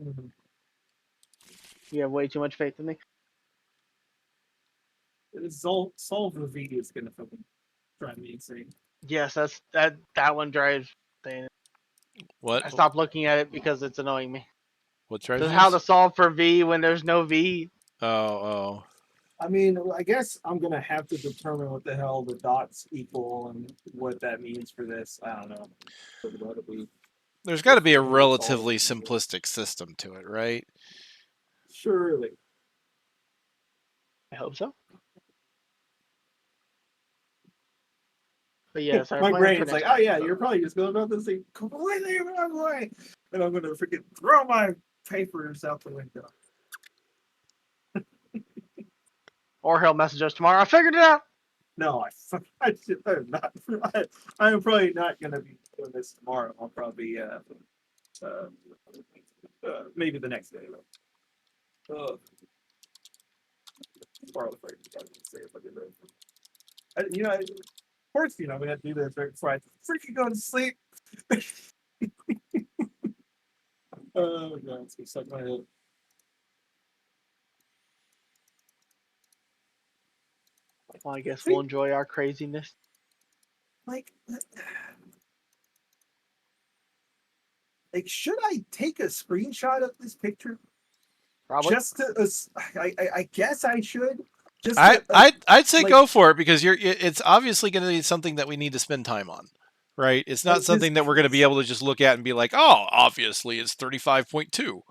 Mhm. You have way too much faith in me. Solve the V is gonna fucking drive me insane. Yes, that one drives. What? I stopped looking at it because it's annoying me. What drives Just you? how to solve for V when there's no V. Oh. I mean, I guess I'm gonna have to determine what the hell the dots equal and what that means for this. I don't know. But it'll be There's got to be a maybe it's all relatively simplistic system to it, right? surely. I hope so. But yes, our My plan for brain's like, next oh time. yeah, you're probably just going about this thing completely wrong way, and I'm gonna freaking throw my papers out the window. Or he'll message us tomorrow. I figured it out. No, I'm not. I am probably not gonna be doing this tomorrow. I'll probably maybe the next day. Borrow the phrase. Say it, but you know, of course, you know, we had to do this right before I freaking go to sleep. Oh god, it's gonna suck my head. Well, I guess See, we'll enjoy our craziness. like, should I take a screenshot of this picture? Probably. Just to, I guess I should. Just I to, I'd say like, go for it because it's obviously going to be something that we need to spend time on, right? It's not something that we're going to be able to just look at and be like, oh, obviously it's 35.2.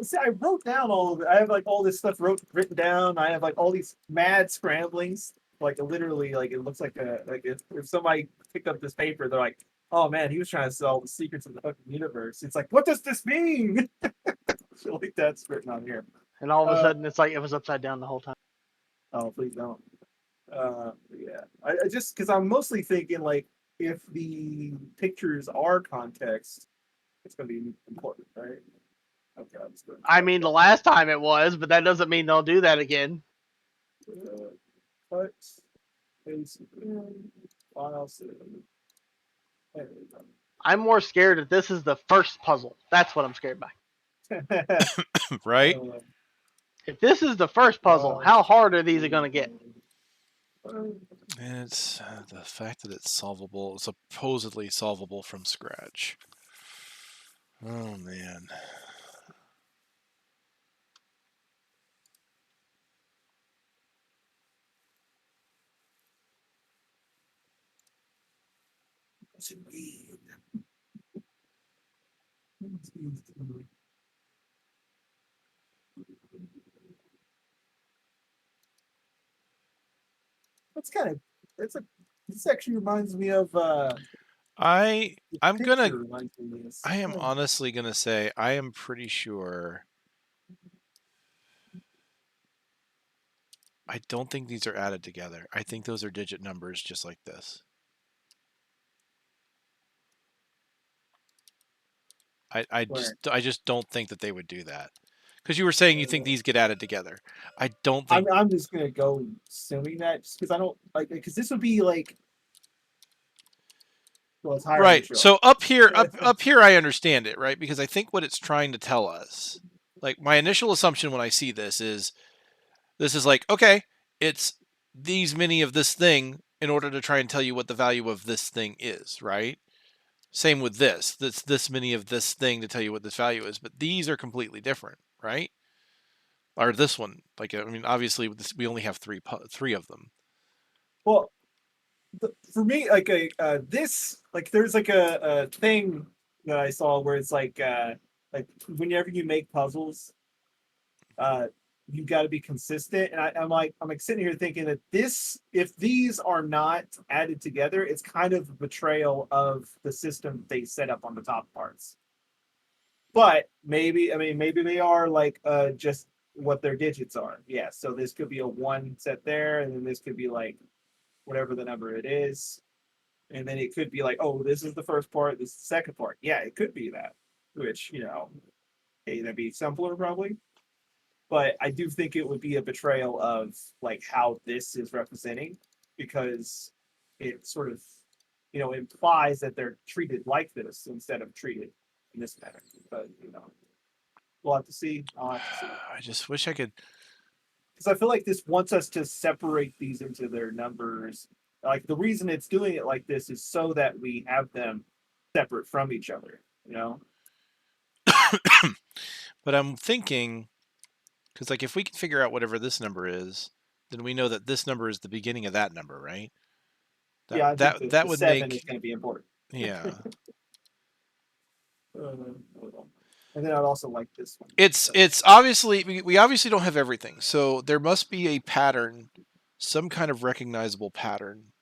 see, I wrote down all of it. I have like all this stuff written down. I have like all these mad scramblings. Like literally, like it looks like if somebody picked up this paper, they're like, "Oh man, he was trying to sell the secrets of the fucking universe." It's like, what does this mean? So like that's written on here. And all of a Uh, sudden, it's like it was upside down the whole time. oh, please don't. Yeah, I just because I'm mostly thinking like if the pictures are context, it's going to be important, right? Okay, I'm just going I mean, the last time it was, but that doesn't mean they'll do that again. Cut, paste, file, save. There we I'm more scared that this is the first puzzle. That's what I'm scared by. go. Right? If this is the first puzzle, how hard are these going to get? And it's the fact that it's solvable, supposedly solvable from scratch. Oh man. That's kind of it's a this actually reminds me of I'm gonna reminds me of this. I am honestly gonna say I am pretty sure. I don't think these are added together. I think those are digit numbers just like this. I just don't think that they would do that. Because you were saying you think these get added together. I don't think. I'm just gonna go assuming that just because I don't like because this would be like well it's higher Right. than So up here, up here, I understand it, right? Because I think what it's trying to tell us, like my initial assumption when I see this is like, okay, it's these many of this thing in order to try and tell you what the value of this thing is, right? Same with this. That's this many of this thing to tell you what this value is, but these are completely different, right? Or this one, like I mean, obviously we only have three of them. Well, for me, like this, like there's like a thing that I saw where it's like whenever you make puzzles, uh, you got to be consistent. And I'm like sitting here thinking that this, if these are not added together, it's kind of a betrayal of the system they set up on the top parts. But maybe, I mean, maybe they are like just what their digits are. Yeah. So this could be a one set there, and then this could be like whatever the number it is. And then it could be like, oh, this is the first part, this is the second part. Yeah, it could be that, which, you know, hey, that'd be simpler probably. But I do think it would be a betrayal of like how this is representing because it sort of, you know, implies that they're treated like this instead of treated in this manner. But, you know, We'll have to see. I'll have to see. I just wish I could. Because I feel like this wants us to separate these into their numbers. Like the reason it's doing it like this is so that we have them separate from each other. You know. But I'm thinking, because like if we can figure out whatever this number is, then we know that this number is the beginning of that number, right? That Yeah, I think that the would 7 is make going to be important. yeah. And then I'd also like this one. It's obviously we obviously don't have everything, so there must be a pattern, some kind of recognizable pattern.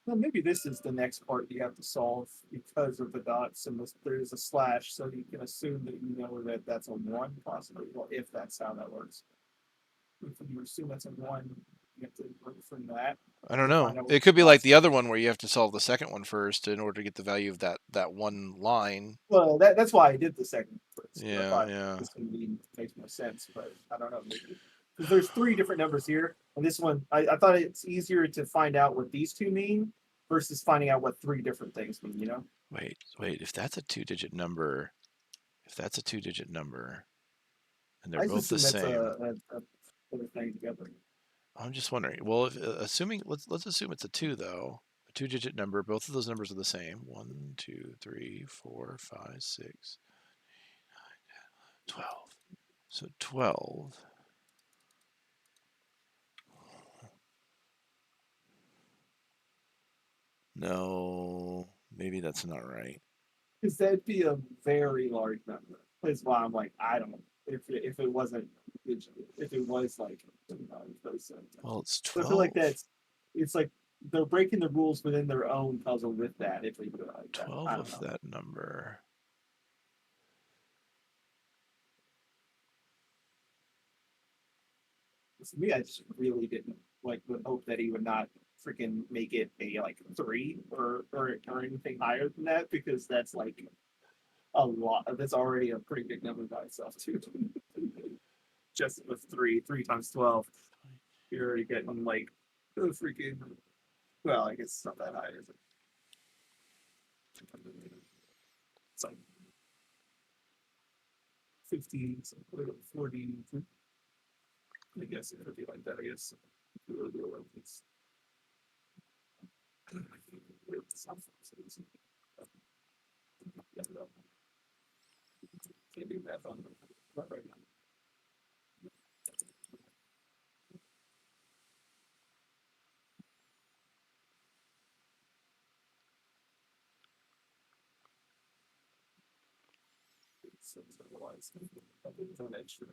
Well, maybe this is the next part you have to solve because of the dots and there's a slash, so you can assume that you know that that's a 1 possibly. Well, if that's how that works. If you assume that's a 1, you have to work from that. I don't to know. find out what It could be like dots the are. other one where you have to solve the second one first in order to get the value of that one line. Well, that's why I did the second first. I Yeah, thought yeah. this one makes no sense, but I don't know. Maybe because there's 3 different numbers here, and this one I thought it's easier to find out what these 2 mean versus finding out what 3 different things mean. You know? Wait. If that's a 2-digit number, and they're I just both the assume that's same, a thing together. I'm just wondering. Well, if, assuming let's assume it's a 2 though, a 2-digit number. Both of those numbers are the same. 1, 2, 3, 4, 5, 6, 12. So 12. No, maybe that's not right. Because that'd be a very large number. That's why I'm like, I don't. If it wasn't, if it was like, Well, it's so 12. I feel like it's like they're breaking the rules within their own puzzle with that. If they do it like that, 12 I don't of know. that number. For me, I just really didn't would hope that he would not freaking make it a like 3 or anything higher than that because that's like a lot. That's already a pretty big number by itself too. Just with 3 times 12, you're already getting like the freaking. Well, I guess it's not that high, is it? It's like 50, 40. I guess it would be like that. I guess. Can't do math on not right now. An extra.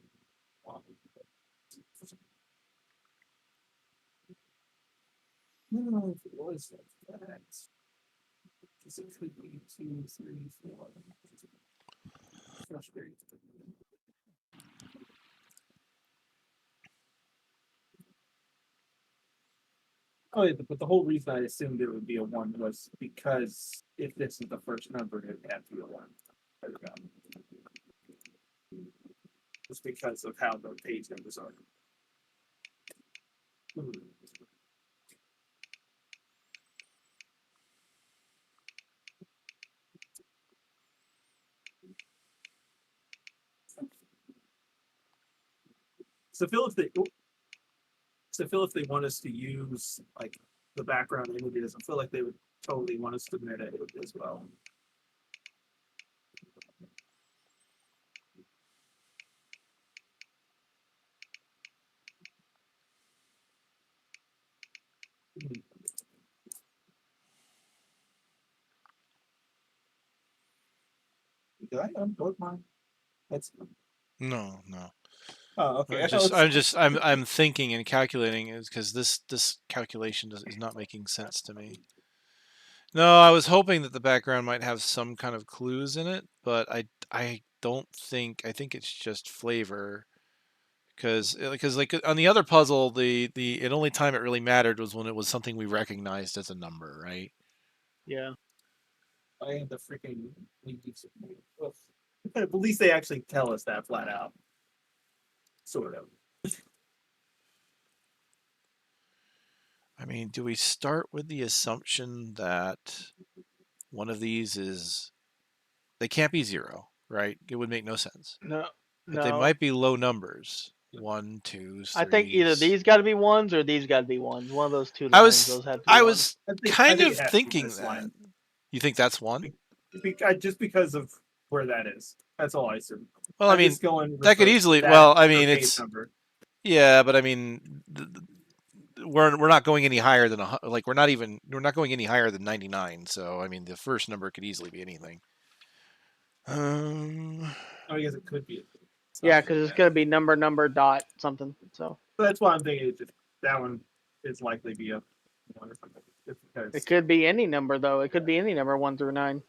No, if it was that, because it could be 2, 3, 4. Frustrating. Oh, yeah, but the whole reason I assumed it would be a 1 was because if this is the first number, it would have to be a 1. Just because of how the page numbers are. So Phil, if they want us to use like the background images, I feel like they would totally want us to meta it as well. Did I unplug mine? That's No. oh okay. I'm thinking and calculating is because this calculation is not making sense to me. No, I was hoping that the background might have some kind of clues in it, but I don't think. I think it's just flavor. Because like on the other puzzle, the only time it really mattered was when it was something we recognized as a number, right? Yeah. I had the freaking. At least they actually tell us that flat out. Sort of. I mean, do we start with the assumption that one of these is they can't be 0, right? It would make no sense. No. But they No. might be low numbers. 1, 2, 3. I think either these got to be ones or these got to be ones. One of those two I lines, was those have to be I ones. was I kind think of it has to be thinking this that. line. You think that's one? Just because of where that is. That's all I assume. Well, I I'm mean, just going with that could easily. that Well, I per mean, page it's number. yeah, but I mean, we're not going any higher than like we're not going any higher than 99. So I mean, the first number could easily be anything. I guess it could be. Yeah, because it's going to be number, dot, something. So That's why I'm thinking that one is likely to be a one or something. Just because, it could be any number, though. It could be any number 1 through 9.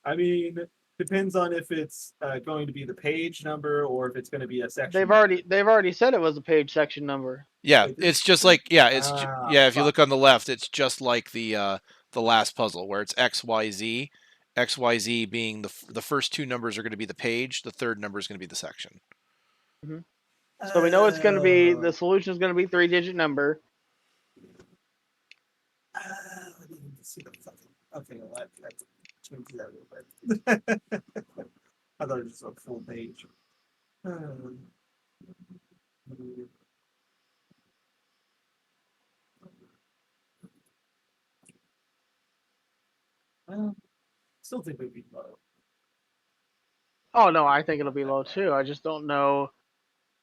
I mean, depends on if it's going to be the page number or if it's going to be a section. They've already said it was a page section number. Yeah, it's just like If you fuck. look on the left, it's just like the last puzzle where it's XYZ. XYZ being the first two numbers are going to be the page. The third number is going to be the section. So we know it's going to be, the solution is going to be 3-digit number. Okay, well, that's change that a little bit. I thought it was just a full page. Well, still think it would be low. Oh, no, I think it'll be low, too. I just don't know.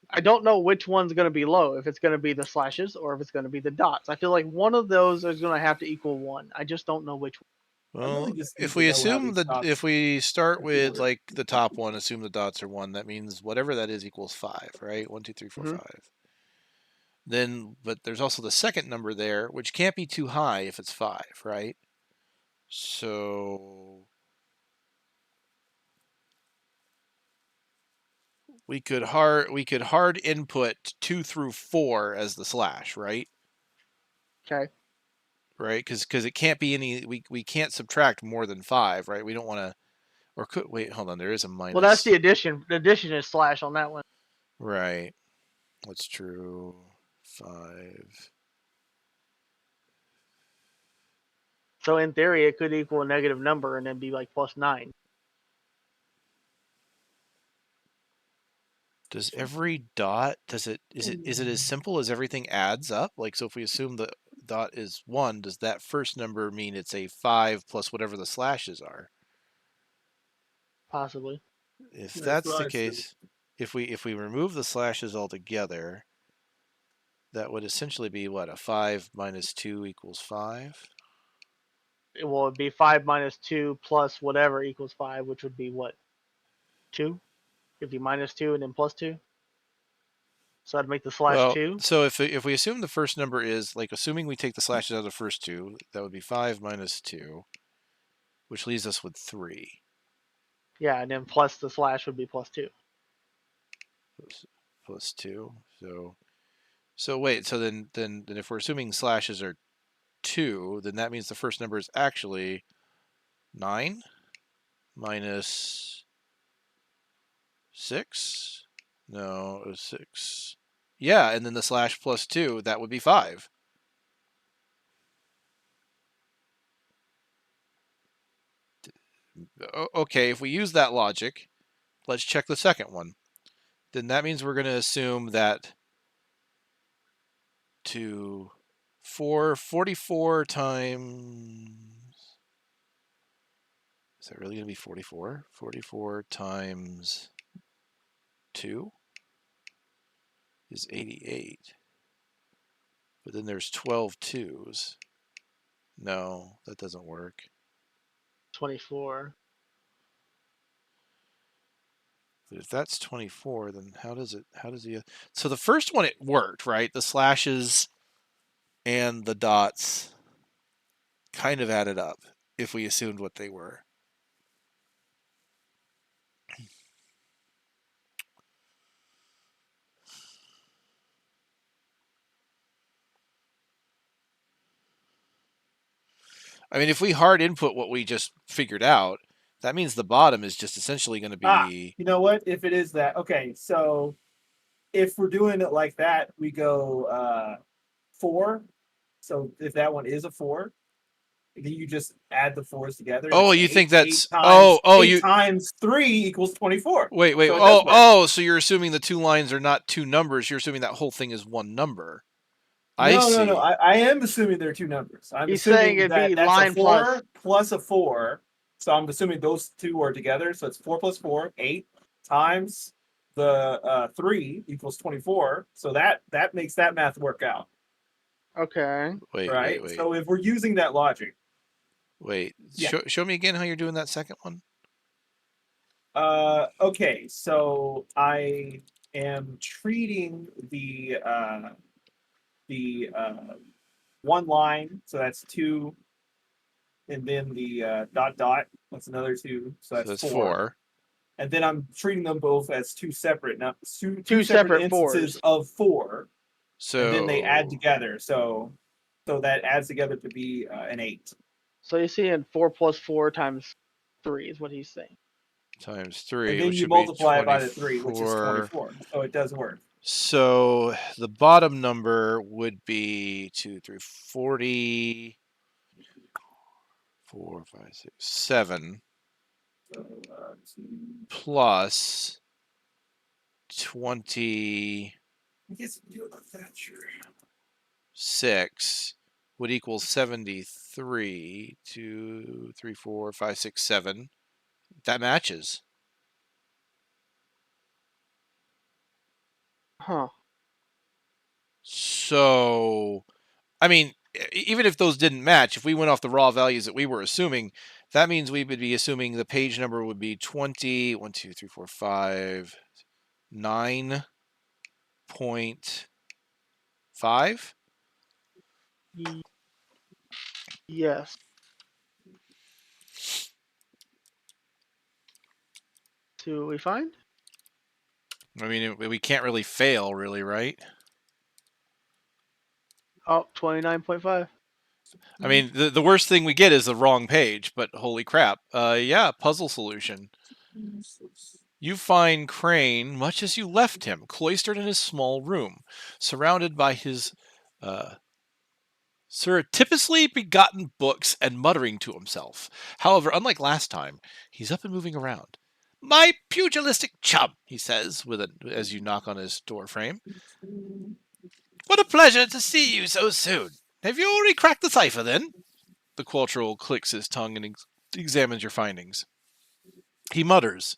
I don't know which one's going to be low, if it's going to be the slashes or if it's going to be the dots. I feel like one of those is going to have to equal 1. I just don't know which one. Well, really just need if to we know how assume these that dots if we start with appear. like the top one, assume the dots are 1, that means whatever that is equals 5, right? 1, 2, 3, 4, 5. Then, but there's also the second number there, which can't be too high if it's 5, right? So we could hard input 2 through 4 as the slash, right? Okay. Right, because it can't be any. We can't subtract more than 5, right? We don't want to. Or could wait? Hold on. There is a minus. Well, that's the addition. The addition is slash on that one. Right. That's true. 5. So in theory, it could equal a negative number and then be like +9. Does every dot is it as simple as everything adds up? Like, so if we assume the dot is 1, does that first number mean it's a 5 plus whatever the slashes are? Possibly. If That's that's what the I case, if we remove the slashes altogether, that would essentially be what, a 5 minus 2 equals 5? It will be 5 minus 2 plus whatever equals 5, which would be what? 2? If you minus 2 and then plus 2? So that'd make the slash Well, 2. so if we assume the first number is, like, assuming we take the slashes out of the first two, that would be 5 minus 2, which leaves us with 3. Yeah, and then plus the slash would be plus 2. Plus 2. So wait, so then if we're assuming slashes are 2, then that means the first number is actually 9 minus 6. No, it was 6. Yeah, and then the slash plus 2, that would be 5. Okay, if we use that logic, let's check the second one. Then that means we're going to assume that 44 times... Is that really going to be 44? 44 times 2 is 88. But then there's 12 twos. No, that doesn't work. 24. But if that's 24, then how does the... So the first one, it worked, right? The slashes and the dots kind of added up if we assumed what they were. I mean, if we hard input what we just figured out, that means the bottom is just essentially going to be... you know what? If it is that, okay, so if we're doing it like that, we go 4. So if that one is a 4, then you just add the 4s together. And Oh, it's you think 8. that's 8 times, you times 3 equals 24. wait. So it does work. So you're assuming the two lines are not two numbers. You're assuming that whole thing is one number. I No, see. I am assuming they're two numbers. I'm He's saying assuming it'd that be that's a line 4 plus a 4. So I'm assuming those two are together. So it's 4 plus 4, 8 times the 3 equals 24. So that makes that math work out, Okay. right? So if we're using that logic, yeah. Show me again how you're doing that second one. Okay, so I am treating the one line, so that's 2, and then the dot dot, that's another 2, so So that's that's 4. 4. And then I'm treating them both as two separate, two separate separate instances 4s. of 4, So and then they add together. So that adds together to be an 8. So you're seeing 4 plus 4 times 3 is what he's saying. times And 3, then which you would be multiply it by the 3, which is 24. 24. So it does work. So the bottom number would be 2, 3, 40, 4, 5, 6, 7 So, plus 26 I guess you do that, sure. would equal 73. 2, 3, 4, 5, 6, 7. That matches. Huh. So, I mean, even if those didn't match, if we went off the raw values that we were assuming, that means we would be assuming the page number would be 20, 1, 2, 3, 4, 5, 9.5. Yes. See what we find? I mean, we can't really fail, really, right? Oh, 29.5. I mean, the worst thing we get is the wrong page, but holy crap. Yeah, puzzle solution. You find Crane much as you left him, cloistered in his small room, surrounded by his surreptitiously begotten books and muttering to himself. However, unlike last time, he's up and moving around. My pugilistic chum, he says, as you knock on his door frame. What a pleasure to see you so soon. Have you already cracked the cipher, then? The Quattrol clicks his tongue and examines your findings. He mutters,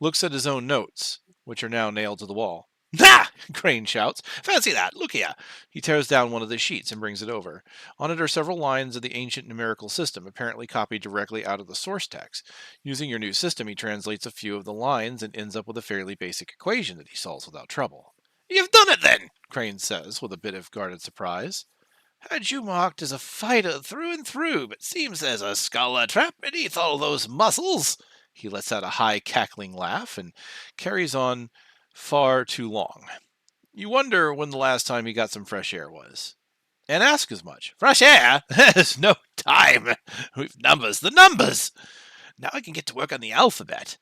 looks at his own notes, which are now nailed to the wall. Ha! Crane shouts. Fancy that. Look here. He tears down one of the sheets and brings it over. On it are several lines of the ancient numerical system, apparently copied directly out of the source text. Using your new system, he translates a few of the lines and ends up with a fairly basic equation that he solves without trouble. You've done it, then, Crane says, with a bit of guarded surprise. Had you marked as a fighter through and through, but seems there's a scholar trapped beneath all those muscles. He lets out a high cackling laugh and carries on far too long. You wonder when the last time he got some fresh air was. And ask as much. Fresh air? There's no time. We've numbers. The numbers! Now I can get to work on the alphabet.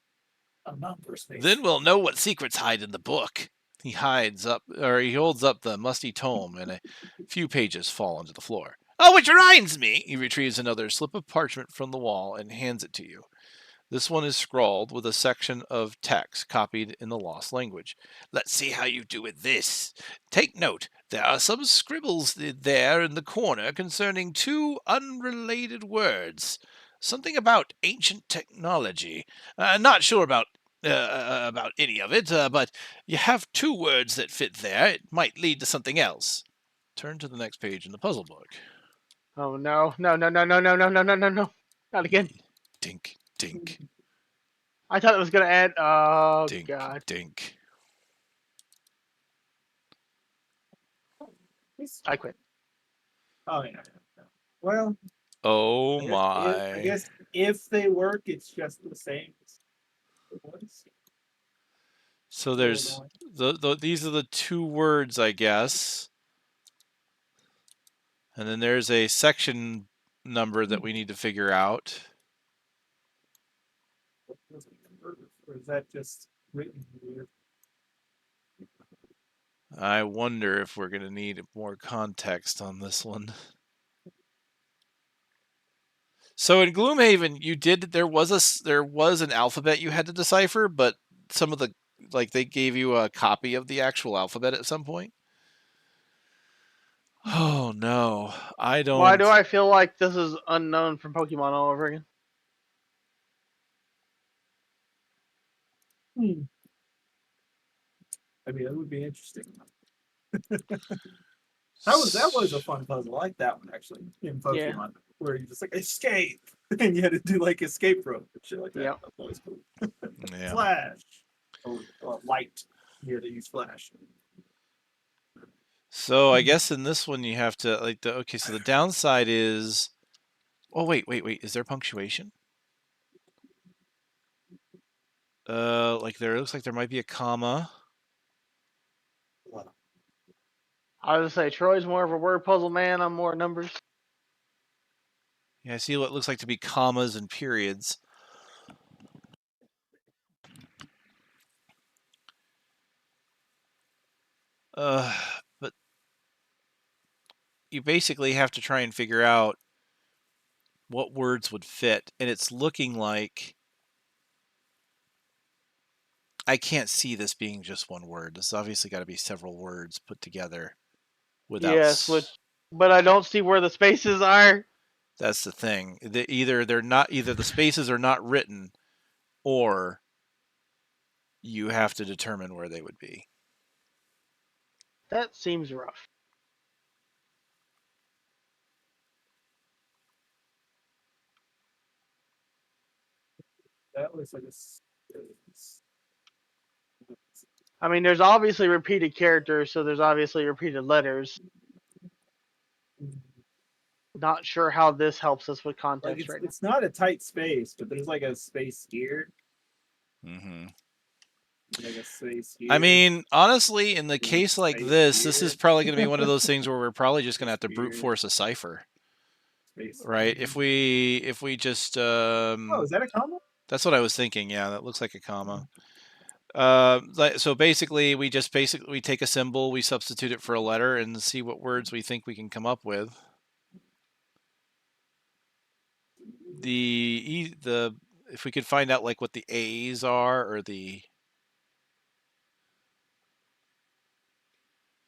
A number space. Then we'll know what secrets hide in the book. He holds up the musty tome, and a few pages fall onto the floor. Oh, which reminds me! He retrieves another slip of parchment from the wall and hands it to you. This one is scrawled with a section of text copied in the lost language. Let's see how you do with this. Take note, there are some scribbles there in the corner concerning two unrelated words. Something about ancient technology. Not sure about any of it, but you have two words that fit there. It might lead to something else. Turn to the next page in the puzzle book. Oh no. No, no, no, no, no, no, no, no, no, no. Not again. Dink, dink, I thought it was gonna add dink, god. dink. I quit. Oh yeah. Well, Oh I my. guess if they work, it's just the same. So there's these are the two words, I guess. And then there's a section number that we need to figure out. Or is that just written weird? I wonder if we're going to need more context on this one. So in Gloomhaven, there was an alphabet you had to decipher, but some of the they gave you a copy of the actual alphabet at some point. Oh no, I don't. Why do I feel like this is unknown from Pokemon all over again? I mean, that would be interesting. That was a fun puzzle. I like that one actually in Pokemon, where you just like escape, and you had to do like escape rope and shit like that. Yep. That's always cool. Yeah. Flash, light. You had to use flash. So I guess in this one you have to so the downside is, oh wait, is there punctuation? There looks like there might be a comma. I would say Troy's more of a word puzzle man. I'm more numbers. Yeah, I see what looks like to be commas and periods. But you basically have to try and figure out what words would fit, and it's looking like I can't see this being just one word. This has obviously got to be several words put together. Yes, but I don't see where the spaces are. That's the thing. Either the spaces are not written, or you have to determine where they would be. That seems rough. That looks like a. I mean, there's obviously repeated characters, so there's obviously repeated letters. Not sure how this helps us with context right now. It's not a tight space, but there's like a space here. Mm-hmm. Like a space here. I mean, honestly, in the case like this is probably going to be one of those things where we're probably just going to have to brute force a cipher. Right? If we just oh, is that a comma? That's what I was thinking. Yeah, that looks like a comma. So basically, we take a symbol, we substitute it for a letter, and see what words we think we can come up with. If we could find out like what the A's are or the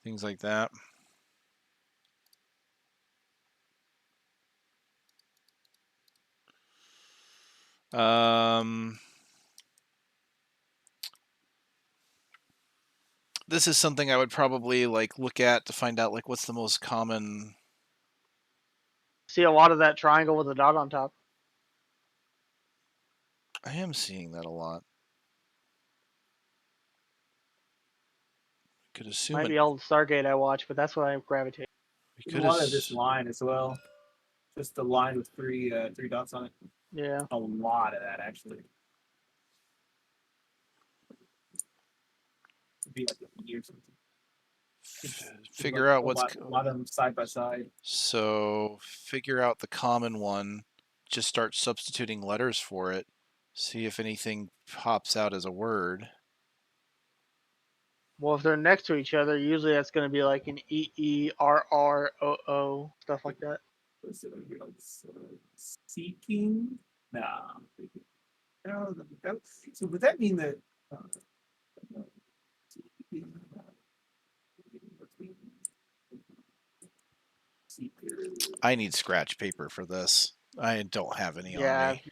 things like that. This is something I would probably look at to find out what's the most common. See a lot of that triangle with a dot on top. I am seeing that a lot. Could assume might be old Stargate I watch, but that's what I gravitate. A lot of this line as well. Just the line with three dots on it. Yeah. A lot of that actually. It'd be like a year or something. Figure out a lot of them side by side. So figure out the common one. Just start substituting letters for it. See if anything pops out as a word. Well, if they're next to each other, usually that's going to be like an EERROO, stuff like that. Seeking? Nah. So would that mean that? I need scratch paper for this. I don't have any on me.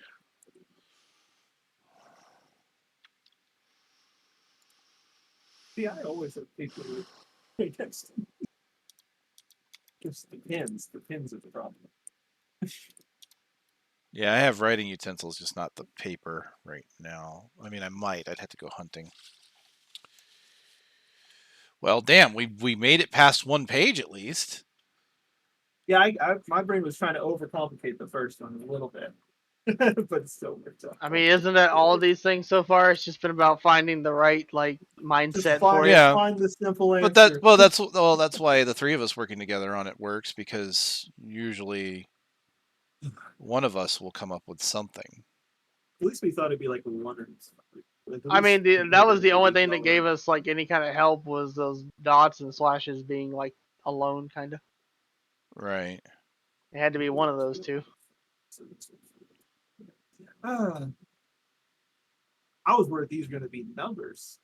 See, I always have paper right next to me. Just the pins. The pins are the problem. Yeah, I have writing utensils, just not the paper right now. I mean, I might. I'd have to go hunting. Well, damn, we made it past one page at least. Yeah, my brain was trying to overcomplicate the first one a little bit, but it still worked out. I mean, isn't that all of these things so far? It's just been about finding the right mindset for it. Find the simple answer. But that's why the three of us working together on it works, because usually one of us will come up with something. At least we thought it'd be like one or something. I mean, that was the only thing that gave us any kind of help was those dots and slashes being alone, kind of. Right. It had to be one of those two. I was worried these were going to be numbers.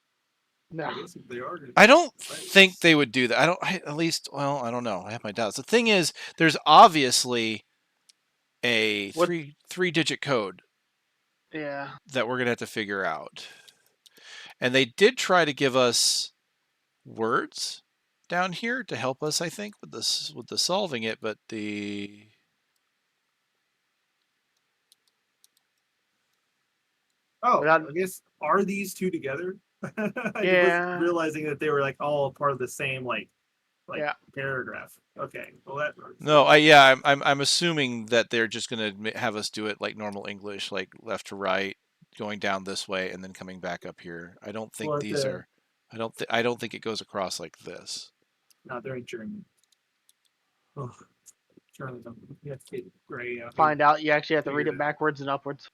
No. I guess if they are. I don't think they would do that. At least, well, I don't know. I have my doubts. The thing is, there's obviously a What- three-digit code Yeah. that we're gonna have to figure out. And they did try to give us words down here to help us, I think, with the solving it, but the Oh, Without- I guess are these two together? I Yeah. was realizing that they were like all part of the same Yeah. paragraph. Okay, well that works. no, I'm assuming that they're just gonna have us do it like normal English, like left to right, going down this way, and then coming back up here. I don't think Well, these are. I don't think it goes across like this. No, they're in German. Oh, German. You have to get gray out. Find out you actually have to read Figured it it. backwards and upwards.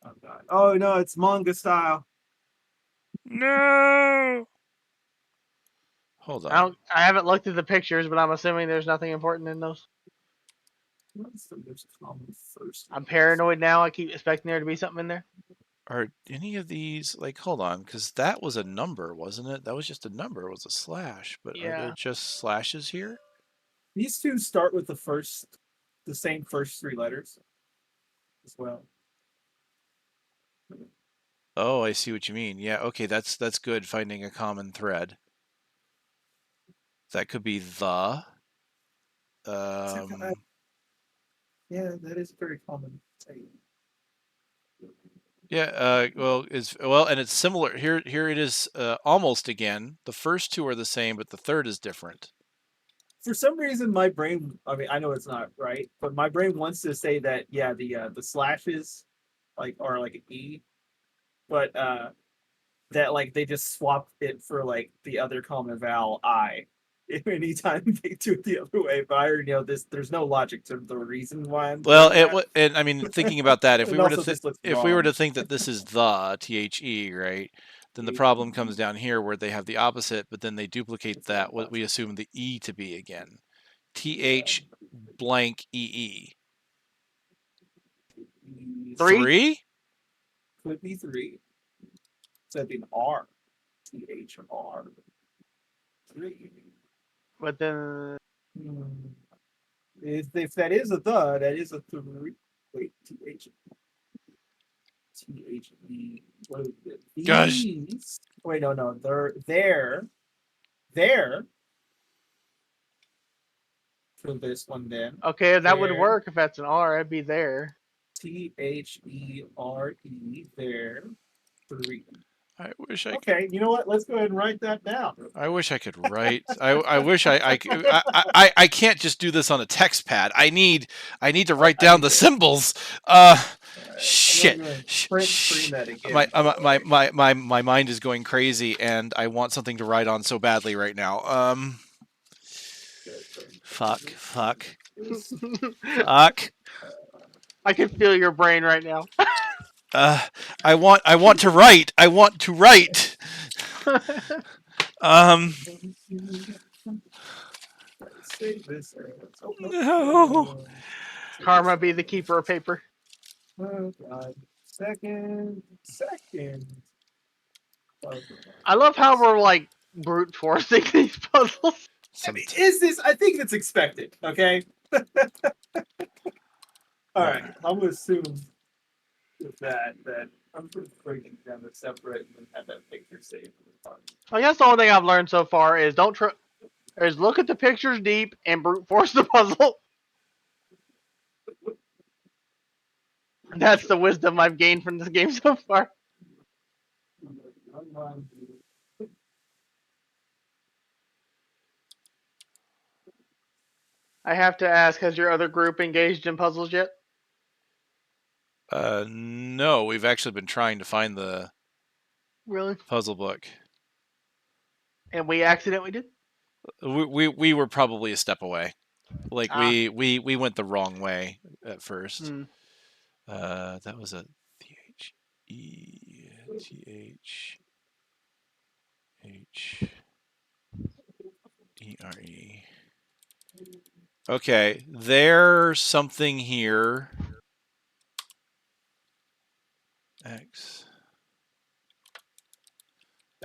Oh god. Oh no, it's manga style. No. Hold on. I haven't looked at the pictures, but I'm assuming there's nothing important in those. What's the most common first? I'm paranoid now. I keep expecting there to be something in there. Are any of these like? Hold on, because that was a number, wasn't it? That was just a number. It was a slash. But are there Yeah. just slashes here? These two start with the same first three letters as well. Oh, I see what you mean. Yeah. Okay, that's good. Finding a common thread. That could be the. Yeah, that is very common. Yeah. And it's similar here. Here it is. Almost again. The first two are the same, but the third is different. For some reason, my brain, I mean, I know it's not right, but my brain wants to say that, yeah, the slashes are like an E, but that like they just swapped it for like the other common vowel I. Anytime they do it the other way, but I already know this. There's no logic to the reason why I'm Well, doing that. and I mean, thinking about that, if And we were to also this looks if we were to wrong. think that this is the the, right, then the problem comes down here where they have the opposite, but then they duplicate that what we assume the e to be again, th blank ee. Three? Could be three. So it'd be an R. THR. Three. But then If that is a that is a three. Wait, THE. What is it? Gosh. These. Wait, no. There. For this one then. okay, that would There. work if that's an R. I'd be there. THERE. There. Three. I wish I could. Okay, you know what? Let's go ahead and write that down. I wish I could write. I wish I can't just do this on a text pad. I need to write down the symbols. Shit. Print screen that again. My mind is going crazy, and I want something to write on so badly right now. Fuck. I can feel your brain right now. I want to write. I want to write. No. Karma be the keeper of paper. Oh God. Second. I love how we're like brute forcing these puzzles. I mean, is this? I think it's expected. Okay. All right. I'm gonna assume with that I'm just breaking them to separate and have that picture saved. I guess the only thing I've learned so far is is look at the pictures deep and brute force the puzzle. That's the wisdom I've gained from this game so far. I have to ask, has your other group engaged in puzzles yet? No, we've actually been trying to find the Really? puzzle book. And we accidentally did? We were probably a step away. Like we went the wrong way at first. That was a THETHERE. Okay, there's something here.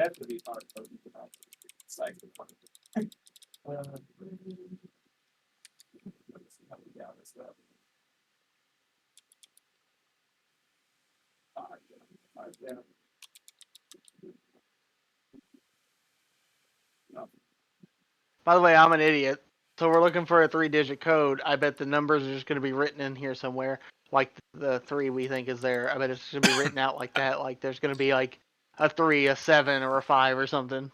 That's gonna be hard. Cipher. Let's see how we got this up. Yeah. No. By the way, I'm an idiot. So we're looking for a 3-digit code. I bet the numbers are just going to be written in here somewhere, like the 3 we think is there. I bet it's going to be written out like that. Like there's going to be like a 3, a 7, or a 5 or something.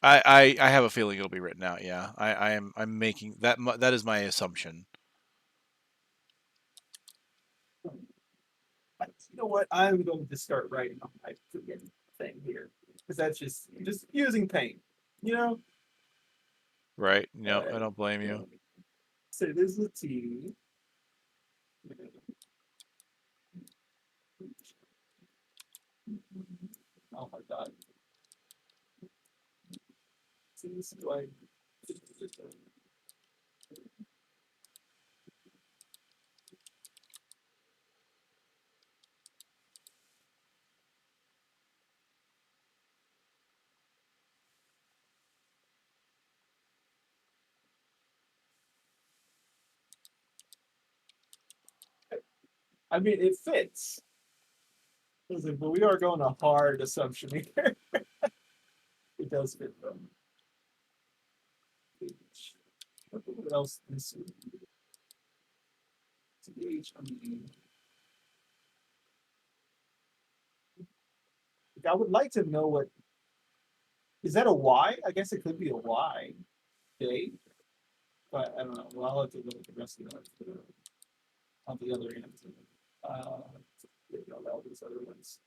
I have a feeling it'll be written out. Yeah, I'm making that. That is my assumption. You know what? I'm going to start writing on my freaking thing here because that's just using paint. You know. Right? No, I don't blame you. So this is a T. Oh my god. See this is like. I mean, it fits. But we are going a hard assumption here. It does fit though. What else? I would like to know what is that a Y? I guess it could be a Y. Okay. But I don't know. Well, I'll have to look at the rest of the on the other end. All these other ones.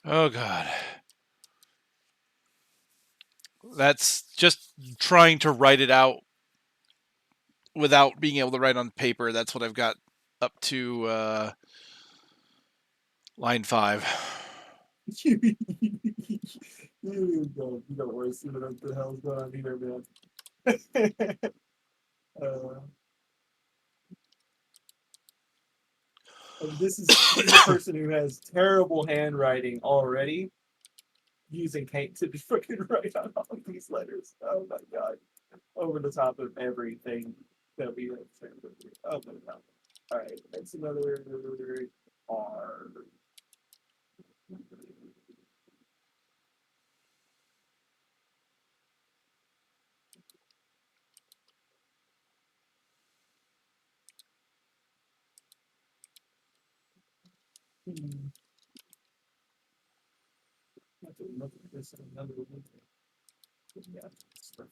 Oh God. That's just trying to write it out without being able to write on paper. That's what I've got up to line 5. You don't worry, see what the hell's going on here, man. This is a person who has terrible handwriting already, using paint to be freaking write on all of these letters. Oh my god. Over the top of everything that we have. Oh my god. Alright, that's another R. Have to look at this in another one. Yeah, stuff.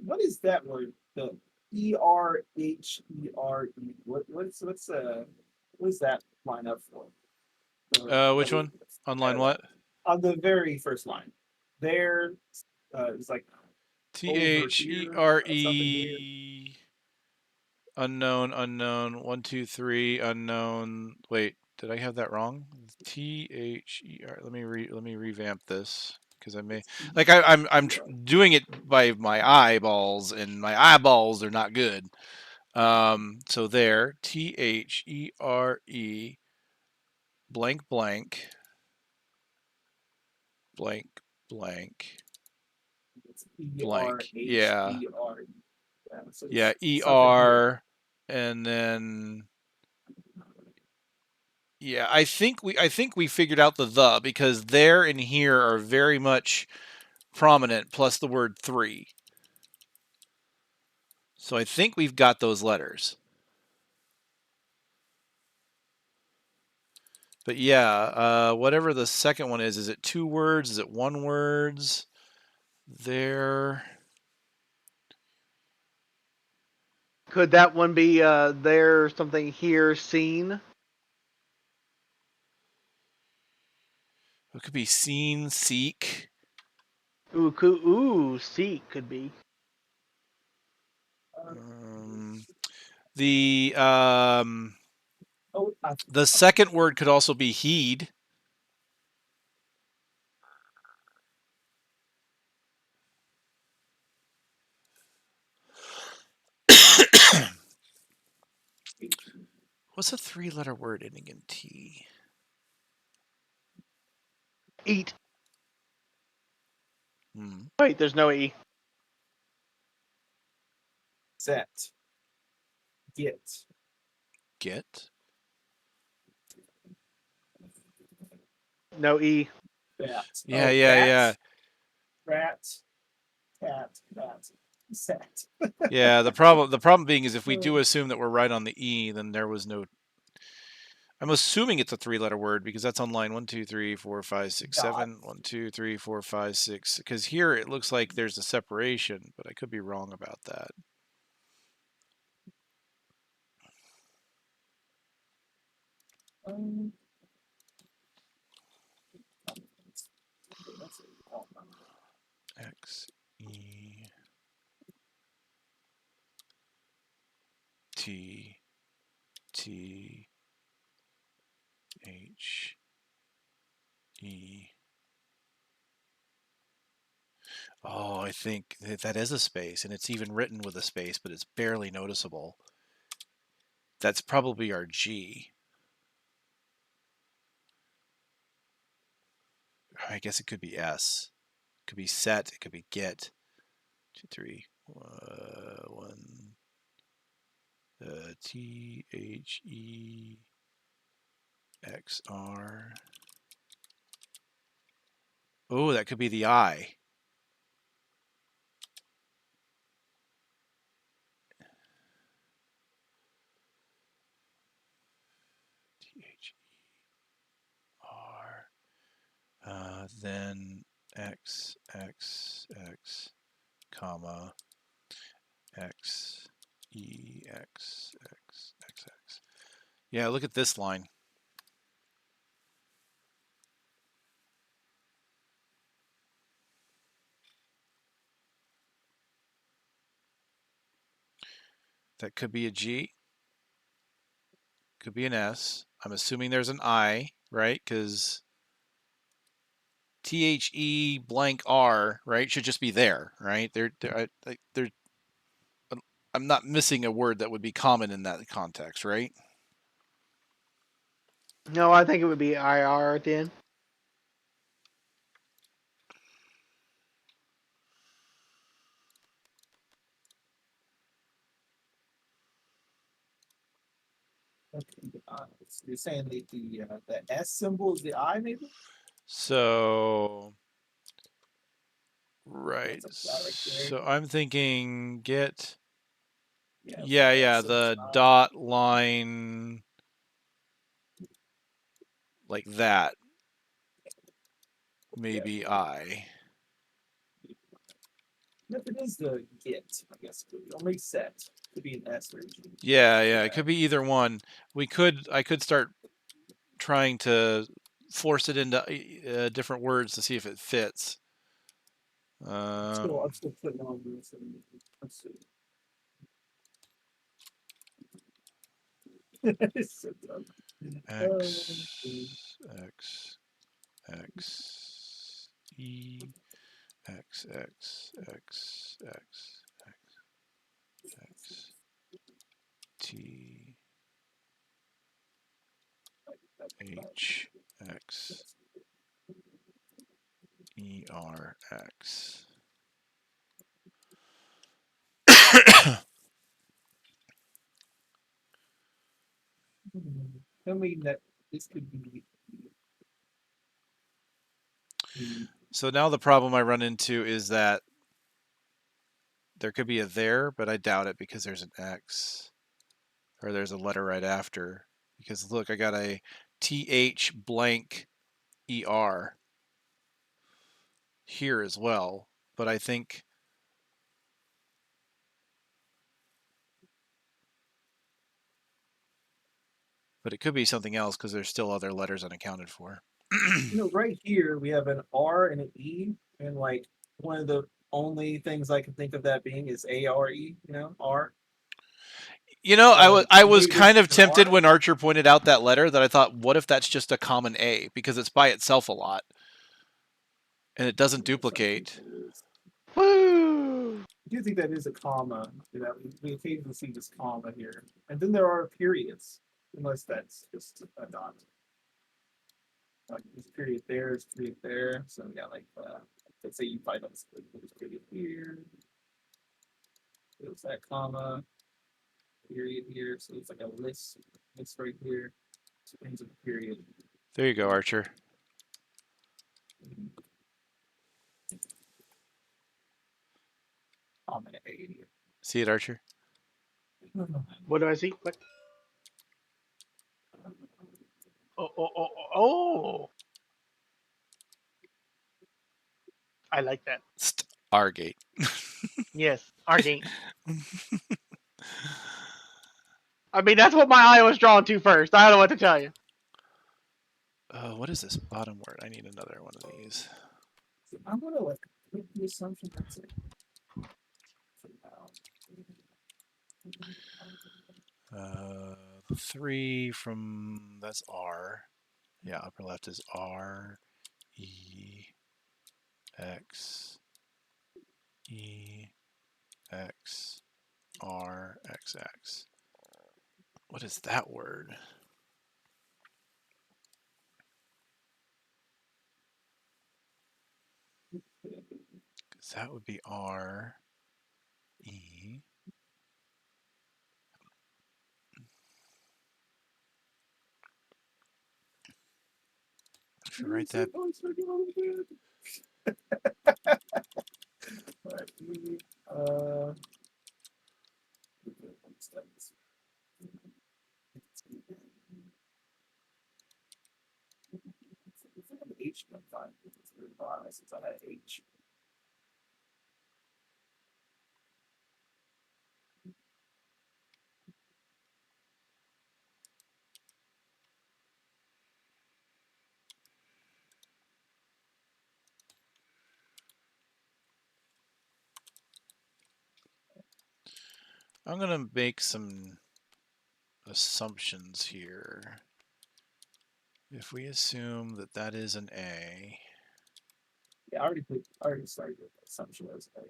What is that word? The ERHERE. What is that line up for? Which one? On line what? On the very first line. There it's like THERE unknown unknown 1 2 3 unknown. Wait, did I have that wrong? THER. Let me revamp this because I may like I'm doing it by my eyeballs and my eyeballs are not good. So there THERE blank blank blank blank blank. Yeah. So Yeah, something here. ER and then yeah, I think we figured out the because there and here are very much prominent, plus the word 3. So I think we've got those letters. But yeah, whatever the second one is it 2 words? Is it 1 words? There. Could that one be there, something here, seen? It could be seen, seek. Ooh, seek could be. The Oh, the second word could also be heed. What's a 3-letter word ending in T? Eat. Hmm. Wait, there's no E. set. Get. Get. No E. Bat. Yeah, Oh, yeah, bat, yeah. Rat. Cat. Bat. Set. Yeah, the problem being is if we do assume that we're right on the E, then there was no. I'm assuming it's a 3-letter word because that's on line 1, 2, 3, 4, 5, 6, 7. 1, 2, 3, 4, 5, 6. Because here it looks like there's a separation, but I could be wrong about that. X E T T H E. Oh, I think that is a space, and it's even written with a space, but it's barely noticeable. That's probably our G. I guess it could be S. It could be set. It could be get. 2, 3, 1. T H E X R. Oh, that could be the I. T H E R. Then X X X, comma X E X X X X. Yeah, look at this line. That could be a G. Could be an S. I'm assuming there's an I, right? Because THE blank R, right, should just be there, right? I'm not missing a word that would be common in that context, right? No, I think it would be IR at the end. You're saying the S symbol is the I, maybe? So, right. That's right there. So I'm thinking get. Yeah, Yeah, so it's the I. dot line like that. Maybe I. If it is the get, I guess it could be. Or maybe set. Could be an S version. Yeah, it could be either one. I could start trying to force it into different words to see if it fits. I'm still putting on this. Let's see. It's so dumb. X X X E X X X X X X T H X E R X. Tell me that this could be. So now the problem I run into is that there could be a there, but I doubt it because there's an X. Or there's a letter right after. Because look, I got a TH blank ER here as well. But I think it could be something else because there's still other letters unaccounted for. Right here we have an R and an E, and like one of the only things I can think of that being is ARE. R. You know, So I was maybe this kind is of an tempted R. when Archer pointed out that letter that I thought, what if that's just a common A? Because it's by itself a lot. And it doesn't duplicate. Woo! I do think that is a comma. We occasionally see this comma here, and then there are periods, unless that's just a dot. Like this period there, this period there. So yeah, like let's say you find out this period here. There's that comma period here, so it's like a list right here. So ends with a period. There you go, Archer. Comma A here. See it, Archer? What do I see? What? Oh! I like that. Argate. Yes, Argate. I mean, that's what my eye was drawn to first. I don't know what to tell you. What is this bottom word? I need another one of these. So I'm gonna like make the assumption that's it. For now. 3 from that's R. Yeah, upper left is R E X E X R X X. What is that word? Because that would be R E. I should write that. H since I had H. I'm going to make some assumptions here. If we assume that that is an A. Yeah, I already started with the assumption as A.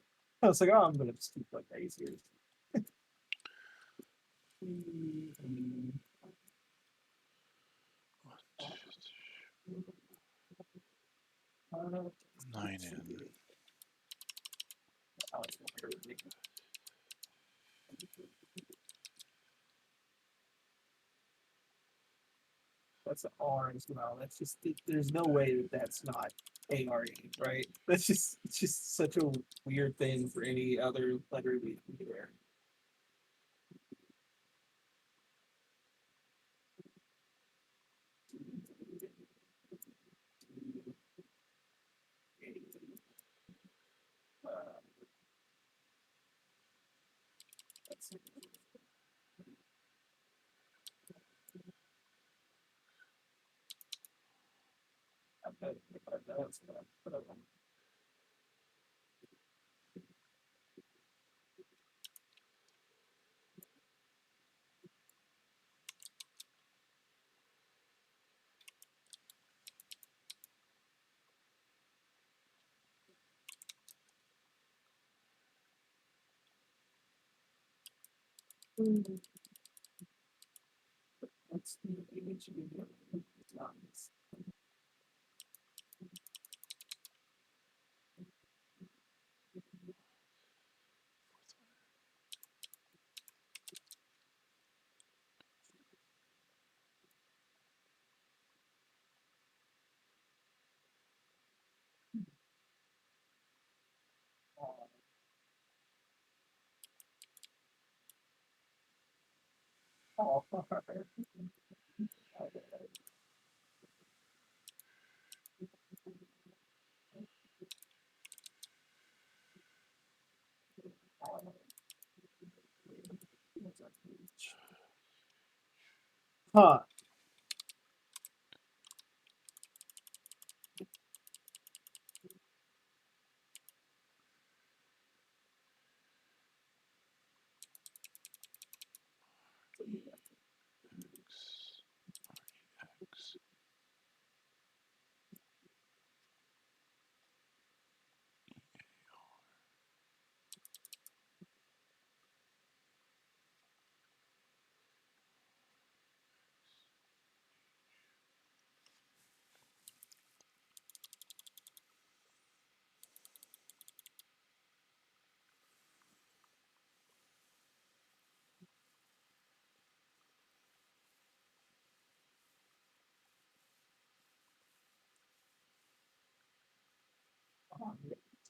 I was like, oh, I'm gonna just keep like A's here. 9 in. That's an R as well. That's just there's no way that that's not ARE, right? That's just it's just such a weird thing for any other letter we can do there. What's the image video? Oh, huh.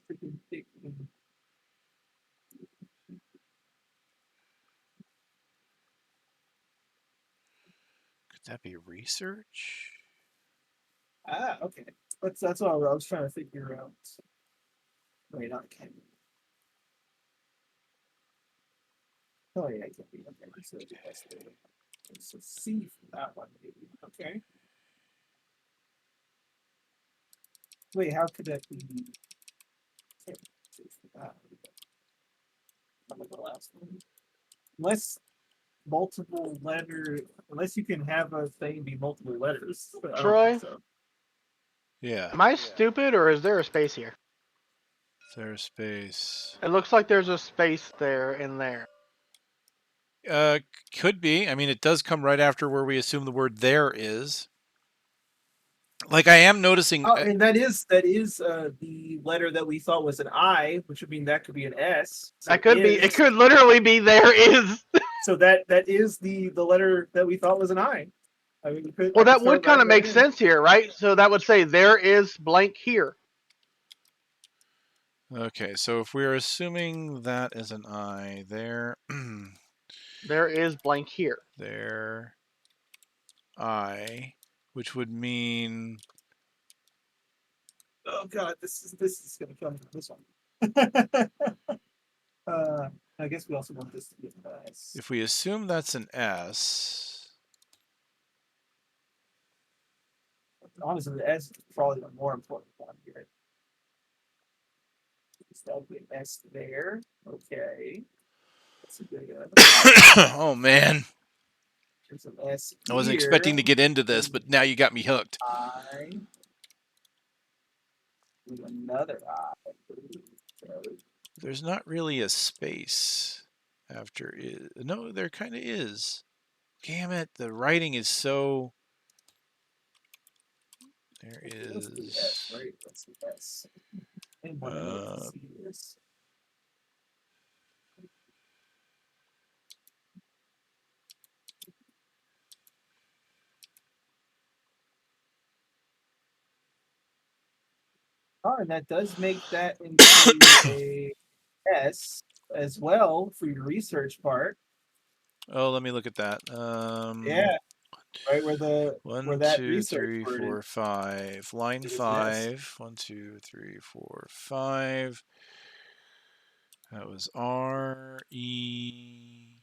Freaking big thing. Could that be research? Ah, okay. That's what I was trying to figure out. Wait, not can. Oh yeah, it can be. Okay, so that's the so C for that one maybe. Okay. Wait, how could that be? Okay, C for that. How about the last one? Unless multiple letter, unless you can have a thing be multiple letters. But I don't Troy, think so. Yeah. am I stupid or is there a space here? There's space. It looks like there's a space there in there. Could be. I mean, it does come right after where we assume the word there is. Like I am noticing. Oh, and that is the letter that we thought was an I, which would mean that could be an S. So That could be. It is- could literally be there is. So that is the letter that we thought was an I. I mean, I Well, could that throw would it kind right of make in. sense here, right? So that would say there is blank here. Okay, so if we're assuming that is an I, there, There is blank here. there, I, which would mean Oh god, this is gonna come from this one. I guess we also want this to be an S. if we assume that's an S. Honestly, the S is probably the more important one here. So that would be an S there. Okay. That's a good one. Oh man, There's an S I wasn't here. expecting to get into this, but now you got me hooked. I. With another I. There's not really a space after is. No, there kind of is. Damn it, the writing is so. There That's the S, is. right? That's the S. And what I need to see this. Oh, and that does make that into a S as well for your research part. Oh, let me look at that. Yeah, right where the One, where that 2, research 3, word 4, 5. Line is an S. 5. 1, 2, 3, 4, 5. That was R, E,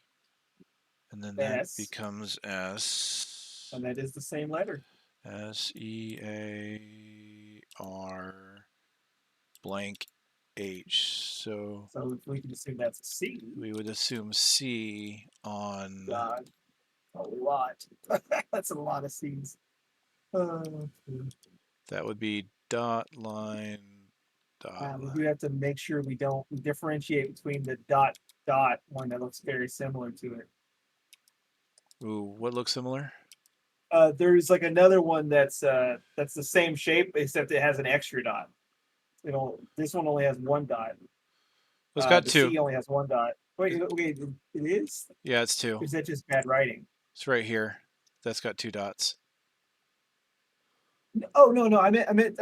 and then that S, becomes S. and that is the same letter. S, E, A, R, blank, H. So So we can assume that's a C. we would assume C on. God, a lot. That's a lot of C's. That would be dot line. Dot We line. do have to make sure we don't differentiate between the dot one that looks very similar to it. Ooh, what looks similar? There's like another one that's the same shape except it has an extra dot. This one only has one dot. It's got The two. C only has one dot. Wait, it is? Yeah, it's two. Or is that just bad writing? It's right here. That's got two dots. Oh no, I meant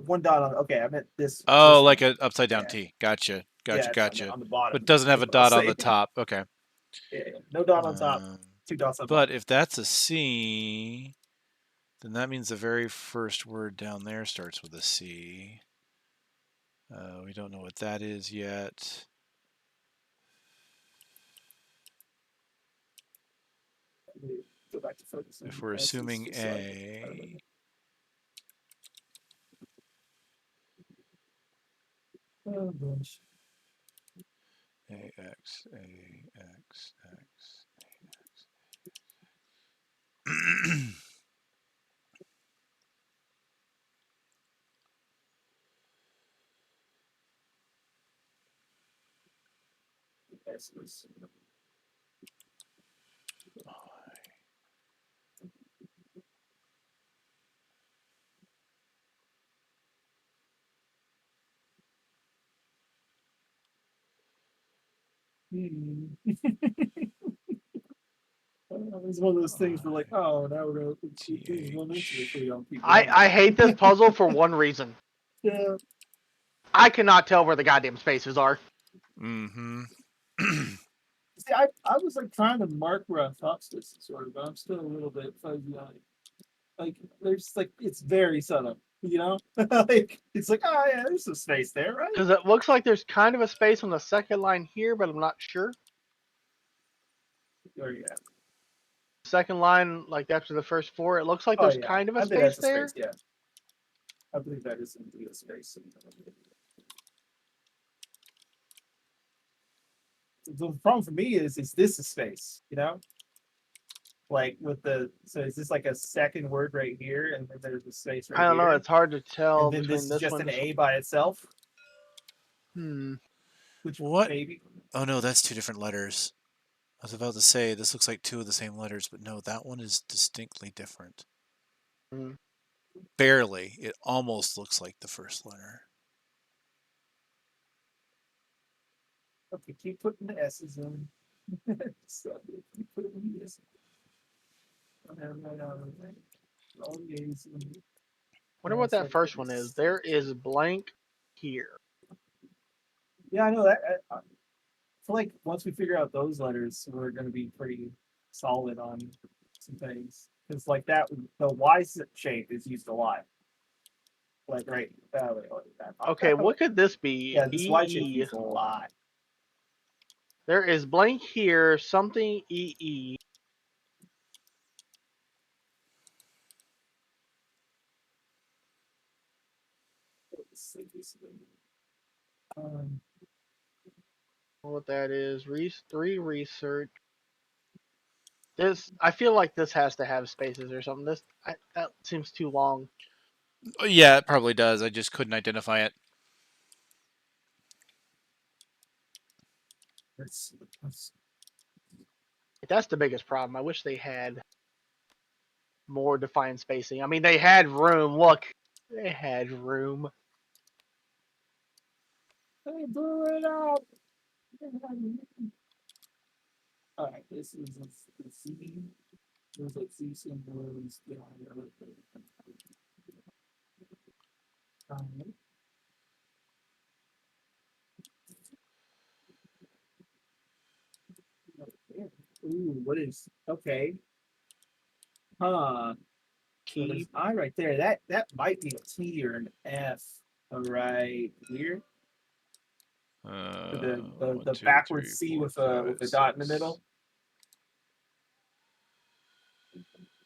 one dot on. Okay, I meant this. Oh, this like one. an upside down Yeah. T. Gotcha. Yeah, Gotcha. it's Gotcha. on the bottom. But it doesn't have a That's what I was dot on the saying. top. Okay. Yeah, no dot on top. 2 dots on But if that's a C, then that means the very first word down there starts with a C. We don't know what that is yet. Go back to focusing. If we're assuming A, oh gosh. AX, AX, X. It's one of those things where like, oh, now we're gonna choose one answer for young people. I hate this puzzle for one reason. Yeah. I cannot tell where the goddamn spaces are. Mm-hmm. See, I was like trying to mark where I thought spaces were, but I'm still a little bit fuzzy on it. Like there's like it's very subtle, you know? Like it's like, oh yeah, there's some space there, right? Because it looks like there's kind of a space on the second line here, but I'm not sure. Or yeah. Second line, like after the first 4, it looks like Oh there's yeah. kind of a I think space that's a there. space, yeah. I believe that is indeed a space. The problem for me is this a space, you know? Like with the so is this like a second word right here and then there's a space right I don't know. here? It's hard to tell And then between this is this just one. an A by itself? Hmm. Which What? maybe. Oh no, that's 2 different letters. I was about to say this looks like 2 of the same letters, but no, that one is distinctly different. Hmm. Barely. It almost looks like the first letter. Okay, keep putting the S's in. So, keep putting the S's in. All the A's in. Wonder what that first one is. There is blank here. Yeah, I know that. I feel like once we figure out those letters, we're going to be pretty solid on some things. Because like that, the Y shape is used a lot. Like right. Okay, what could this be? Yeah, this Y shape is EE. used a lot. There is blank here. Something EE. What that is? 3 research. This I feel like this has to have spaces or something. That seems too long. Yeah, it probably does. I just couldn't identify it. That's the biggest problem. I wish they had more defined spacing. I mean, they had room. Look, they had room. Hey, blew it up. All right, this is a C. There's like C symbols behind everything. Ooh, what is okay? Huh. So there's Key. I right there. That might be a T or an F. Right here. The 1, the 2, 3, backwards C 4, with 5, a 6. dot in the middle.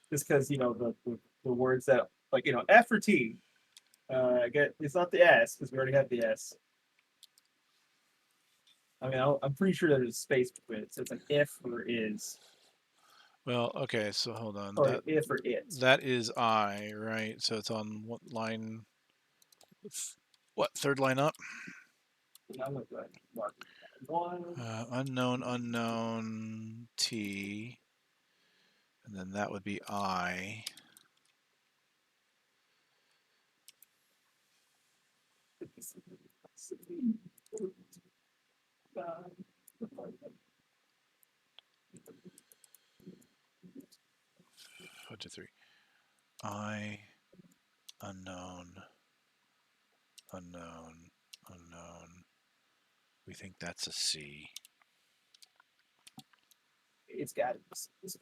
Just because the words that like F or T. Get it's not the S because we already have the S. I mean, I'm pretty sure there's a space between it, so it's like if or is, Well, okay, so hold on. or if or it. That is I, right? So it's on what line? What, third line up? I'm gonna go ahead and mark one. Unknown, unknown, T. And then that would be I. One, two, three. I, unknown, unknown, unknown. We think that's a C. it's got to be this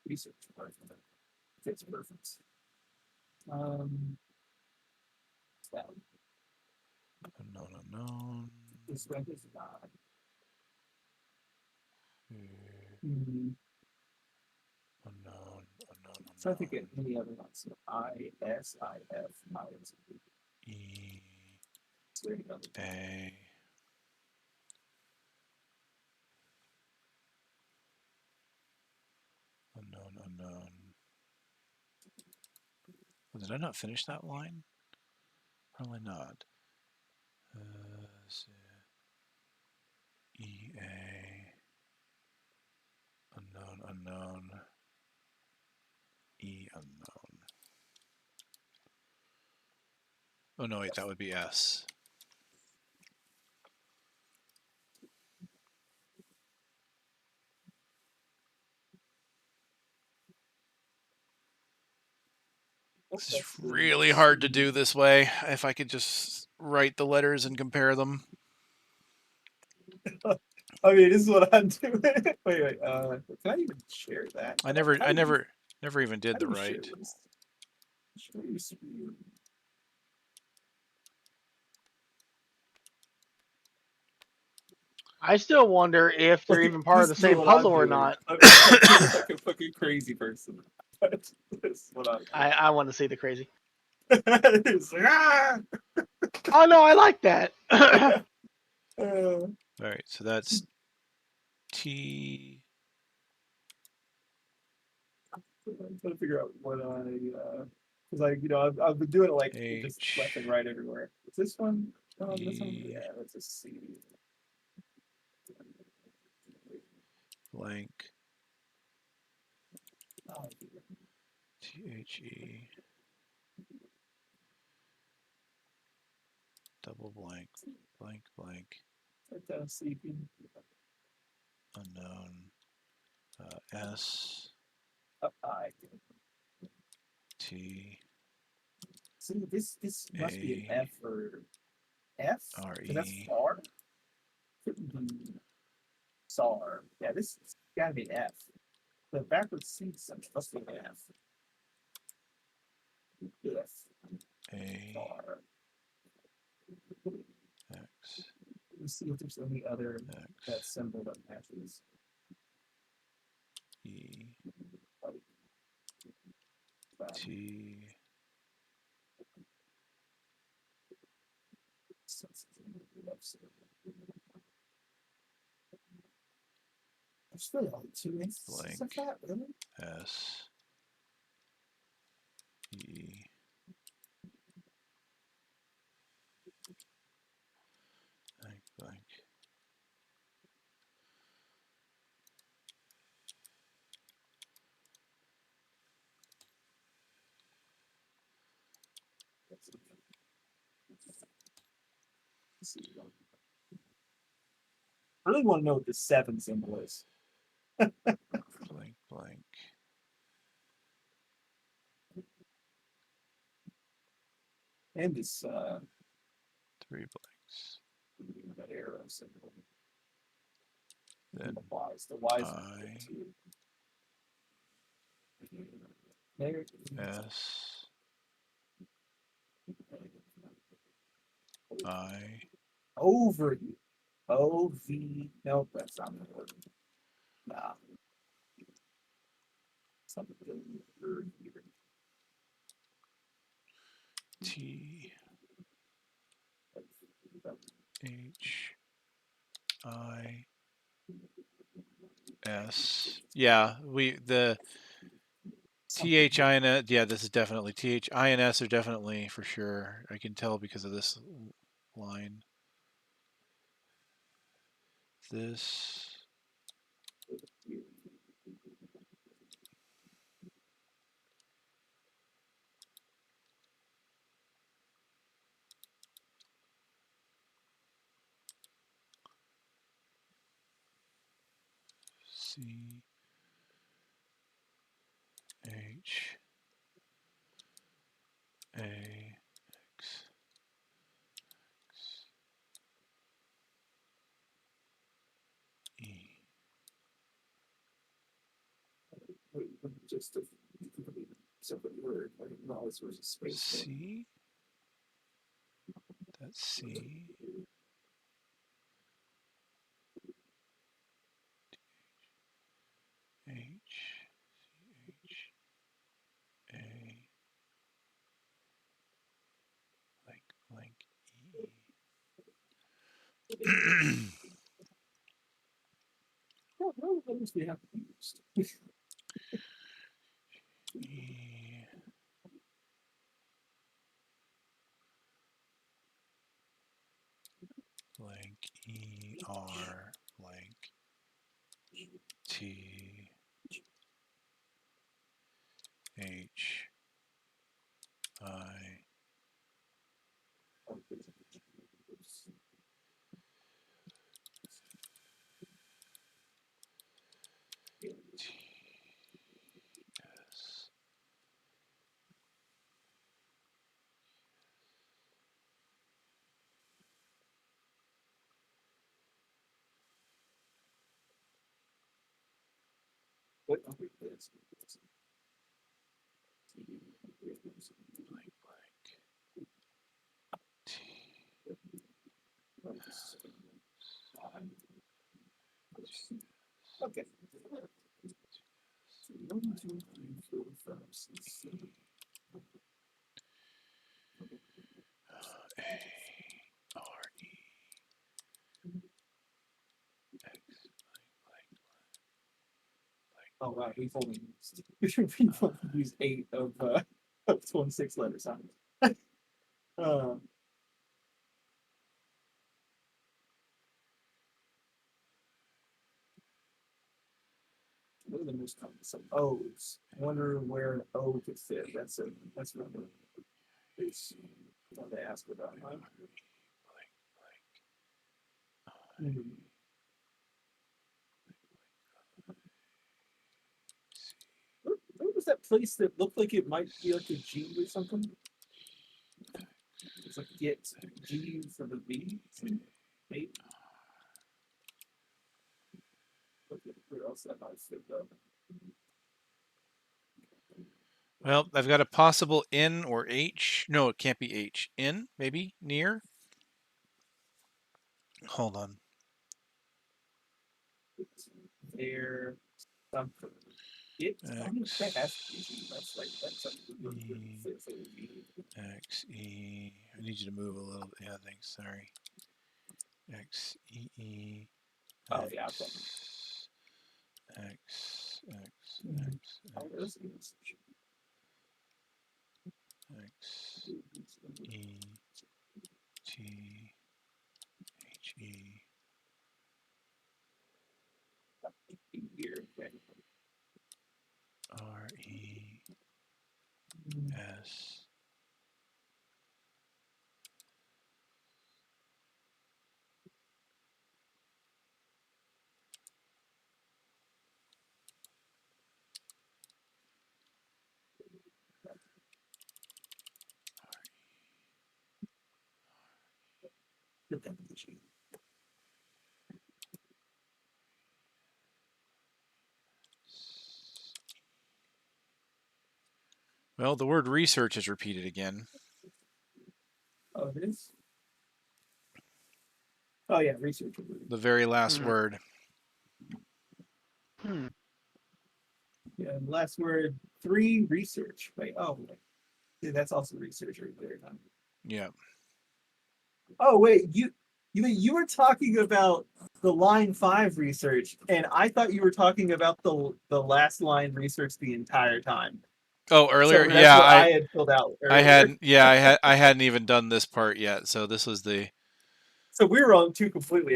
research part. Fits perfect. So Unknown. this rank is not. Unknown. So I think any other ones. I, S, I, F, I, S, E, so there you go. A. Unknown. Well, did I not finish that line? Probably not. E, A. Unknown. E, unknown. Oh, no, wait, that would be S. This is really hard to do this way. If I could just write the letters and compare them. I mean, this is what I'm doing. Wait. Can I even share that? I never even did the right. Share your screen. I still wonder if they're even part of the This is same what I'm puzzle or doing. not. I'm doing like a fucking crazy person. This is what I'm doing. I want to see the crazy. It's like, ah! Oh no, I like that. All right, so that's T. I'm trying to figure out what because I've been doing it like just H, left and right everywhere. Is this one? Oh, this one? E. Yeah, let's just see. Blank. Oh, THE. Double blank. Blank. sleeping. Unknown. S. I. T. See, this must be an F or F. R, Because that's E. far. Couldn't be SAR. Yeah, this has got to be an F. The backwards C must be an F. F. A. SAR. X. Let's see if there's any other that X. symbol that matches. E. T. There's really only two instances of Blank. that, really? S. E. Blank. I really want to know what the 7 symbol is. Blank. And this 3 blanks. that arrow symbol. Then The Y's. The Y's I. too. There. S. I. Over you. O-V. Nope, that's not the word. Nah. Something over here. T. H. I. S. Yeah, the THIN. Yeah, this is definitely THINS are definitely for sure. I can tell because of this line. This. C. H. A. X. E. Just a separate word, like knowledge versus space. C. That's C. H. A. Blank E. What letters do we have used? E. Blank E R blank T H I T S. What number is Blank T. Okay. 1, 2, 3, 4, 5, 6, 7. A R E X Oh wow, we've only used 8 of 26 letters. Huh? What are the most common? Some O's. I wonder where an O could fit. That's another. It's what they ask about. Huh? Mhm. Where was that place that looked like it might be like a G or something? It's like get G for the V. Maybe. Where else that might fit though? Well, I've got a possible N or H. No, it can't be H. N, maybe? Near? Hold on. There, something. That has to be G. That's like that's something that E, fits for the V. X, E. I need you to move a little. Yeah, thanks. Sorry. X, E, E. Oh yeah, X, X, X, X, oh, X, X, E, T, H, E. here. R, E, S. Well, the word research is repeated again. Oh, it is. Oh yeah, research. The very last word. Yeah, last word 3 research. Wait, oh wait. Yeah, that's also research right there. Huh? Yeah. Oh wait, you were talking about the line 5 research, and I thought you were talking about the last line research the entire time. Oh, earlier, So that's yeah, what I had filled out earlier. I hadn't even done this part yet. So this was the. So we were on 2 completely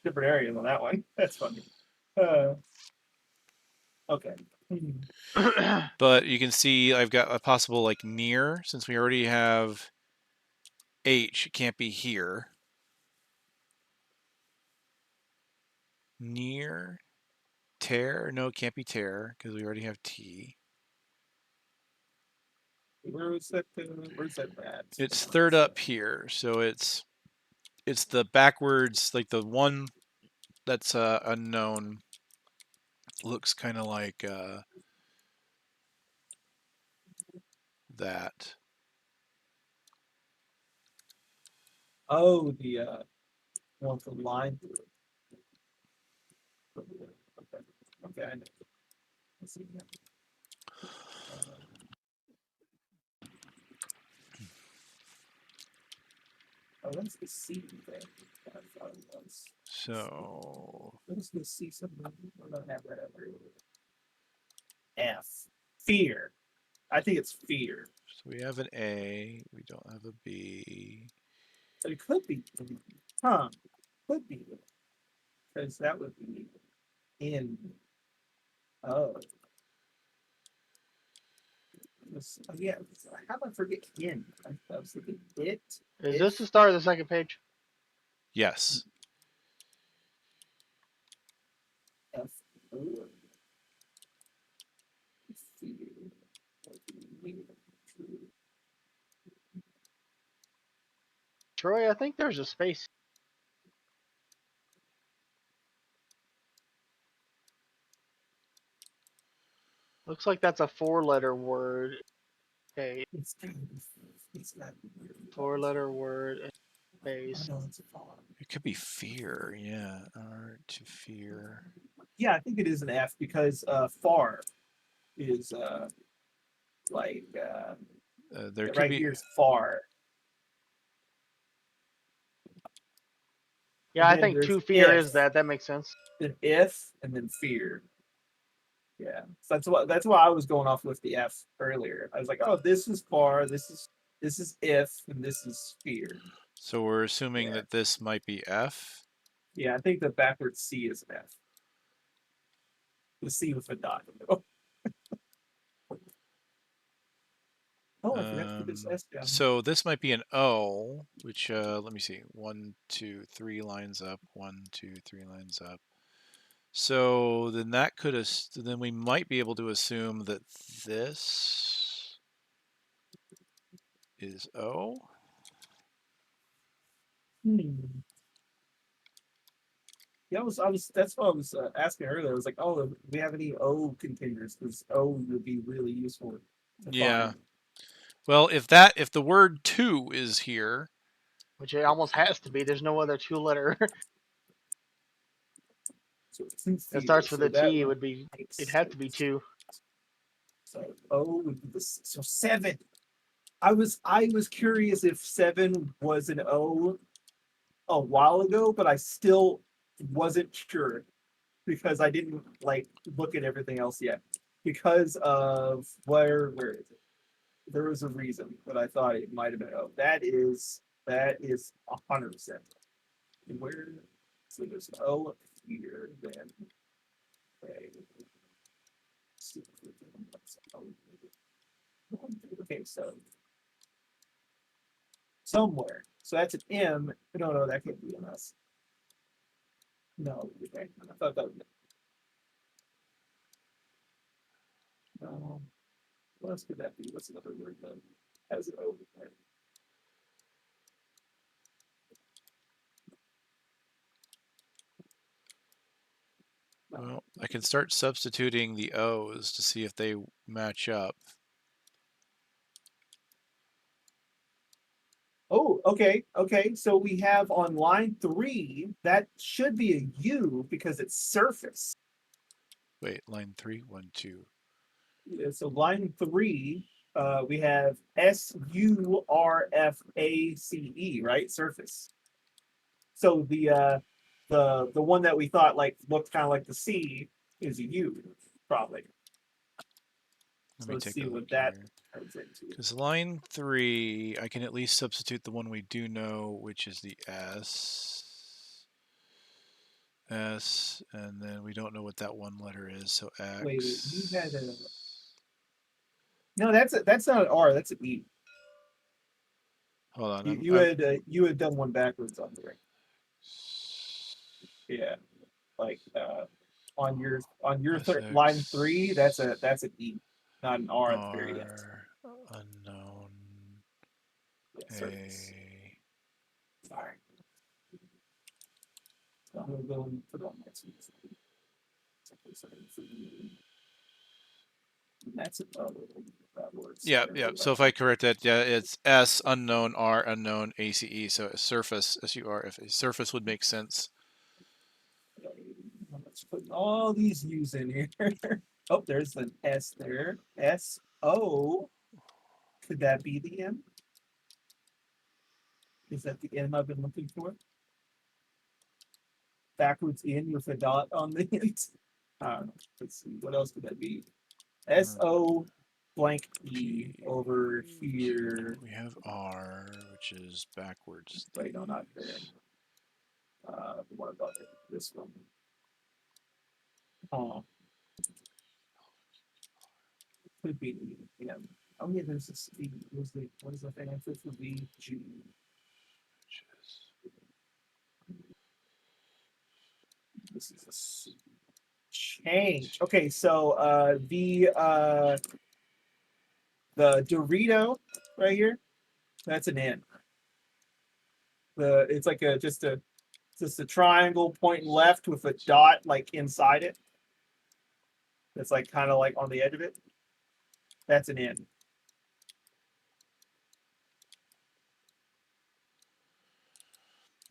different areas on that one. That's funny. Okay. But you can see I've got a possible like near, since we already have H. It can't be here. Near, tear. No, it can't be tear because we already have T. Where's that at? It's third up here, so it's the backwards, like the one that's unknown. Looks kind of like that. Oh, the well, the line through it. Okay. Okay, I know. Let's see. Oh, that's the C thing. I thought it was. So Let's go see something. I don't have that ever. F. Fear. I think it's fear. we have an A. We don't have a B. But it could be. Huh. Could be. Because that would be in. Oh. Oh, yeah. How do I forget in? I was thinking it. Is this the start of the second page? Yes. F. O. Fear. Troy, I think there's a space. Looks like that's a 4-letter word. Okay, It's not. 4-letter word and space. No, it's a far. It could be fear. Yeah. Art to fear. Yeah, I think it is an F because far is like There could right be. here is far. Yeah, I Then think there's 2 fear if, is that. That makes sense. then if, and then fear. Yeah, so that's why I was going off with the F earlier. I was like, oh, this is far, this is if, and this is fear. So we're assuming Yeah. that this might be F. Yeah, I think the backwards C is an F. The C with a dot. Oh, I forgot to put this S down. So this might be an O, which let me see. 1, 2, 3 lines up. 1, 2, 3 lines up. So then that could then we might be able to assume that this is O. Yeah, that's what I was asking earlier. I was like, oh, do we have any O containers? Because O would be really useful to Yeah. find. Well, if the word 2 is here, Which it almost has to be. There's no other 2-letter So two that fear, starts with so a that T. It would would be. make It had to be sense. 2. So O would be this. So 7. I was curious if 7 was an O a while ago, but I still wasn't sure because I didn't like look at everything else yet because of where is it? There was a reason, but I thought it might have been O. That is 100%. Where so there's an O up here, then okay. Okay, so somewhere. So that's an M. No, that can't be an S. No, okay. I thought that was no. What else could that be? What's another word that has an O? No. well, I can start substituting the O's to see if they match up. Oh, okay, okay. So we have on line 3, that should be a U because it's surface. Wait, line 3, 1, 2. Yeah, so line 3, we have SURFACE, right? Surface. So the one that we thought like looked kind of like the C is a U, probably. Let So me let's take see a what look that here. turns into. Because line 3, I can at least substitute the one we do know, which is the S. S, and then we don't know what that one letter is, so X. Wait, you had a no. That's not an R. That's an E. Hold on. You had done one backwards on the ring. Yeah, like on your line 3, that's an E, not an R at the very end. Unknown. Yeah, A. surface. Sorry. So I'm gonna go and put on that. And that's it. works. Yeah, yeah. So if I correct that, yeah, it's S unknown R unknown ACE. So a surface SURF. Surface would make sense. Let's put all these U's in here. Oh, there's an S there. SO. Could that be the M? Is that the M I've been looking for? Backwards in with a dot on the end. Let's see. What else could that be? SO blank E over here. We have R, which is backwards. Wait, no, not there. What about this one? Oh, could be the M. Oh yeah, there's this. What is the thing? This would be G. This is a change. Okay, so the Dorito right here, that's an N. It's like just a triangle pointing left with a dot like inside it. That's like kind of like on the edge of it. That's an N.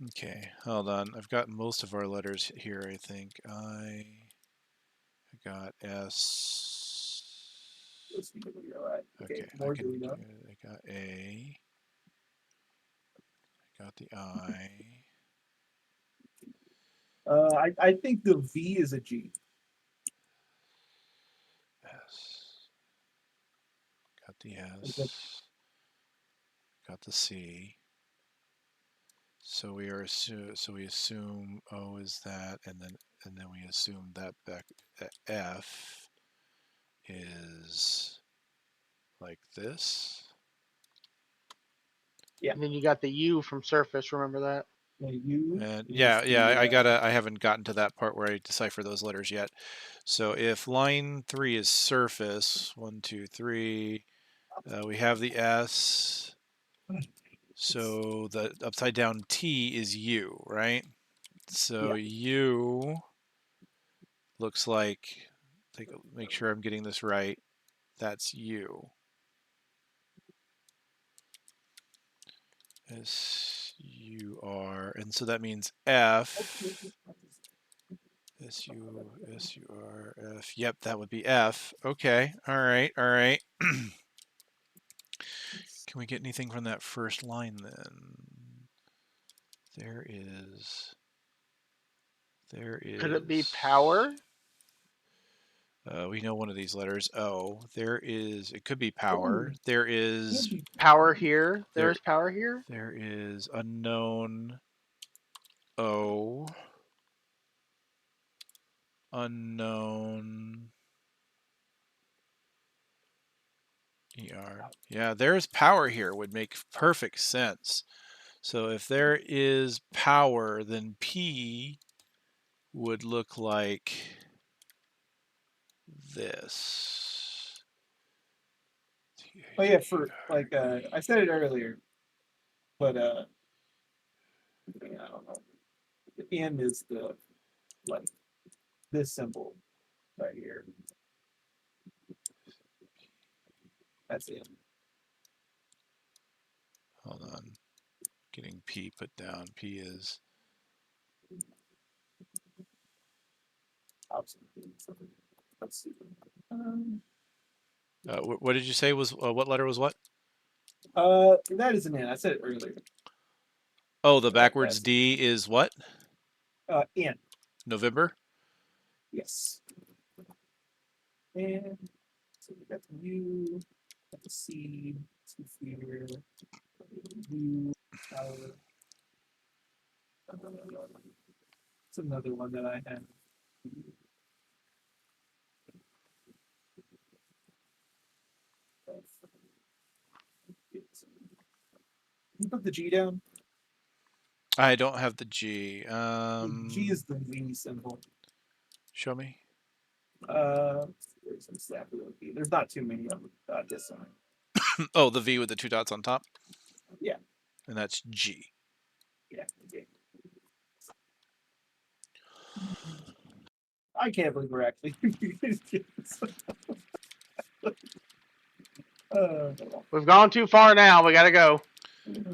Okay, hold on. I've got most of our letters here, I think. I got S. Let's see where you're at. Okay, Okay, more Dorito. I got A. I got the I. I think the V is a G. S. Got the S. Got the C. So we assume O is that, and then we assume that F is like this. Yeah. And then you got the U from surface. Remember that? U. And is yeah, the, I haven't gotten to that part where I decipher those letters yet. So if line 3 is surface, 1, 2, 3, we have the S. So the upside down T is U, right? So U looks like, make sure I'm getting this right. That's U. S-U-R, and so that means F. S-U-R-F. Yep, that would be F. Okay, all right, all right. Can we get anything from that first line then? There is. Could it be power? We know one of these letters. O. There is. It could be power. Ooh. There is. Power here. There- There's power here. There is unknown O. Unknown ER. Yeah, there's power here. Would make perfect sense. So if there is power, then P would look like this. Oh yeah, for like I said it earlier, but I don't know. The N is the like this symbol right here. That's it. Hold on. Getting P put down. P is. Let's see. What did you say was what letter was what? That is an N. I said it earlier. Oh, the backwards D is what? N. November. Yes. And so we got the U, got the C, here, U, power. It's another one that I had. You put the G down. I don't have the G. G is the V symbol. Show me. There's exactly what V. There's not too many of them. This one. Oh, the V with the 2 dots on top. Yeah. And that's G. Yeah. Okay. I can't believe we're actually. We've gone too far now. We gotta go.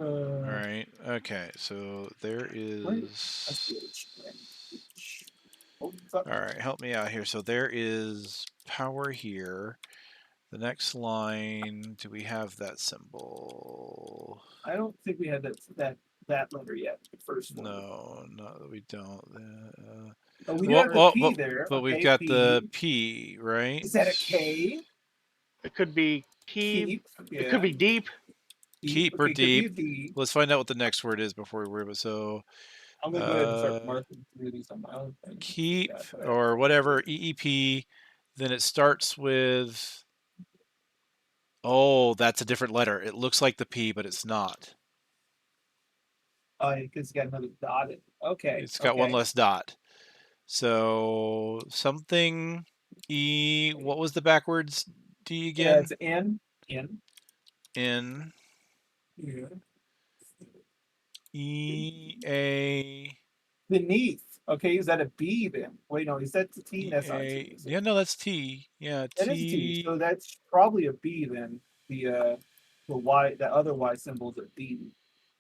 All right. Okay. So there Let's see is. it. Oh, fuck. All right. Help me out here. So there is power here. The next line. Do we have that symbol? I don't think we had that letter yet. The first one. No, we don't. Oh, we do have the P there. But we've Okay, got P. the P, right? Is that a K? It could be keep. Keep. Yeah. It could be deep. Keep or Okay, could be a deep. D. Let's find out what the next word is before we worry about. So I'm gonna go ahead and start marking through these on my own thing. keep Yeah, or whatever EEP. Then it starts with. Oh, that's a different letter. It looks like the P, but it's not. oh, because you got another dot. Okay. It's got one less dot. So something E. What was the backwards D again? Yeah, it's N. N. N. Yeah. E A. Beneath. Okay, is that a B then? Wait, no, is that the T? That's not a T. Yeah, no, that's T. Yeah, That is a T. So that's probably a B then. The Y, the other Y symbol is a B.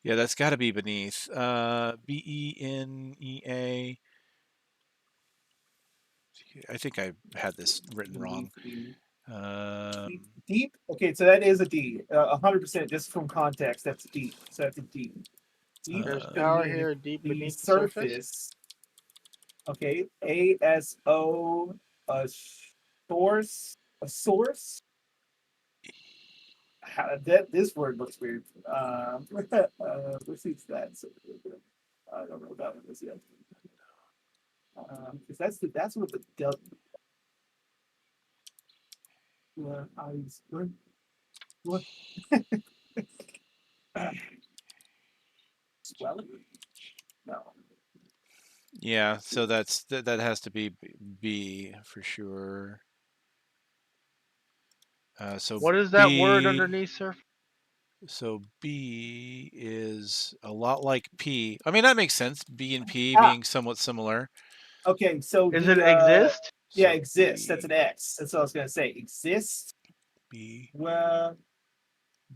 Yeah, that's got to be beneath. BENEA. I think I had this written wrong. Deep. Okay, so that is a D. 100% just from context. That's deep. So that's a D. Deep There's power beneath here, deep the beneath the surface. Okay, ASO, a source, a source. This word looks weird. Let's see that. I don't know what that one is yet. Because that's what the what swelling? No. Yeah, so that has to be B for sure. So What is that B, word underneath surface? So B is a lot like P. I mean, that makes sense. B and P Ah. being somewhat similar. Okay, so Is it exist? Yeah, So exists. B, That's an X. That's what I was gonna say. Exist. B. Well,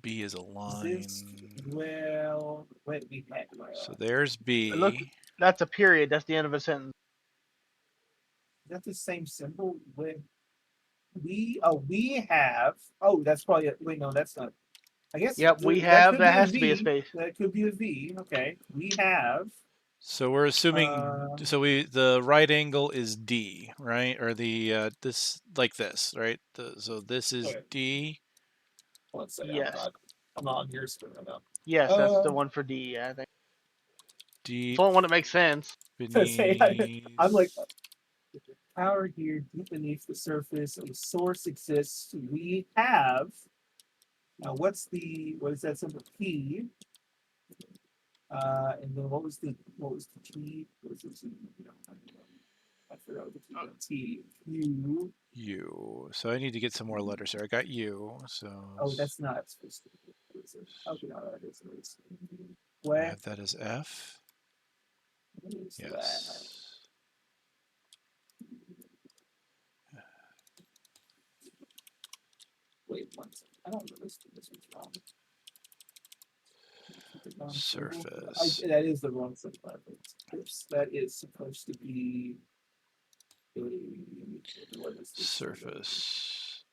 B is a line. exist. Well, wait, we had. So there's B. Look, that's a period. That's the end of a sentence. Is that the same symbol? With we have. Oh, that's probably. Wait, no, that's not. I guess. Yep, we That have. could That be a has to be a V. space. That could be a V. Okay, we have. So we're assuming the right angle is D, right? Or the this like this, right? So this is Okay. D. One second. Yes. I'm not on your screen right now. Yes, that's the one for D. I think. Deep It's the only one that makes sense. beneath. I'm like, power here deep beneath the surface of the source exists. We have. Now, what is that symbol? P. And then what was the T? What was the T? I forgot what the T. U. U. So I need to get some more letters here. I got U. So Oh, that's not supposed to be. Okay, no, that is. I What? have that as F. What is that? Yes. Wait one second. I don't know this was wrong. Surface. That is the wrong symbol. That is supposed to be Surface.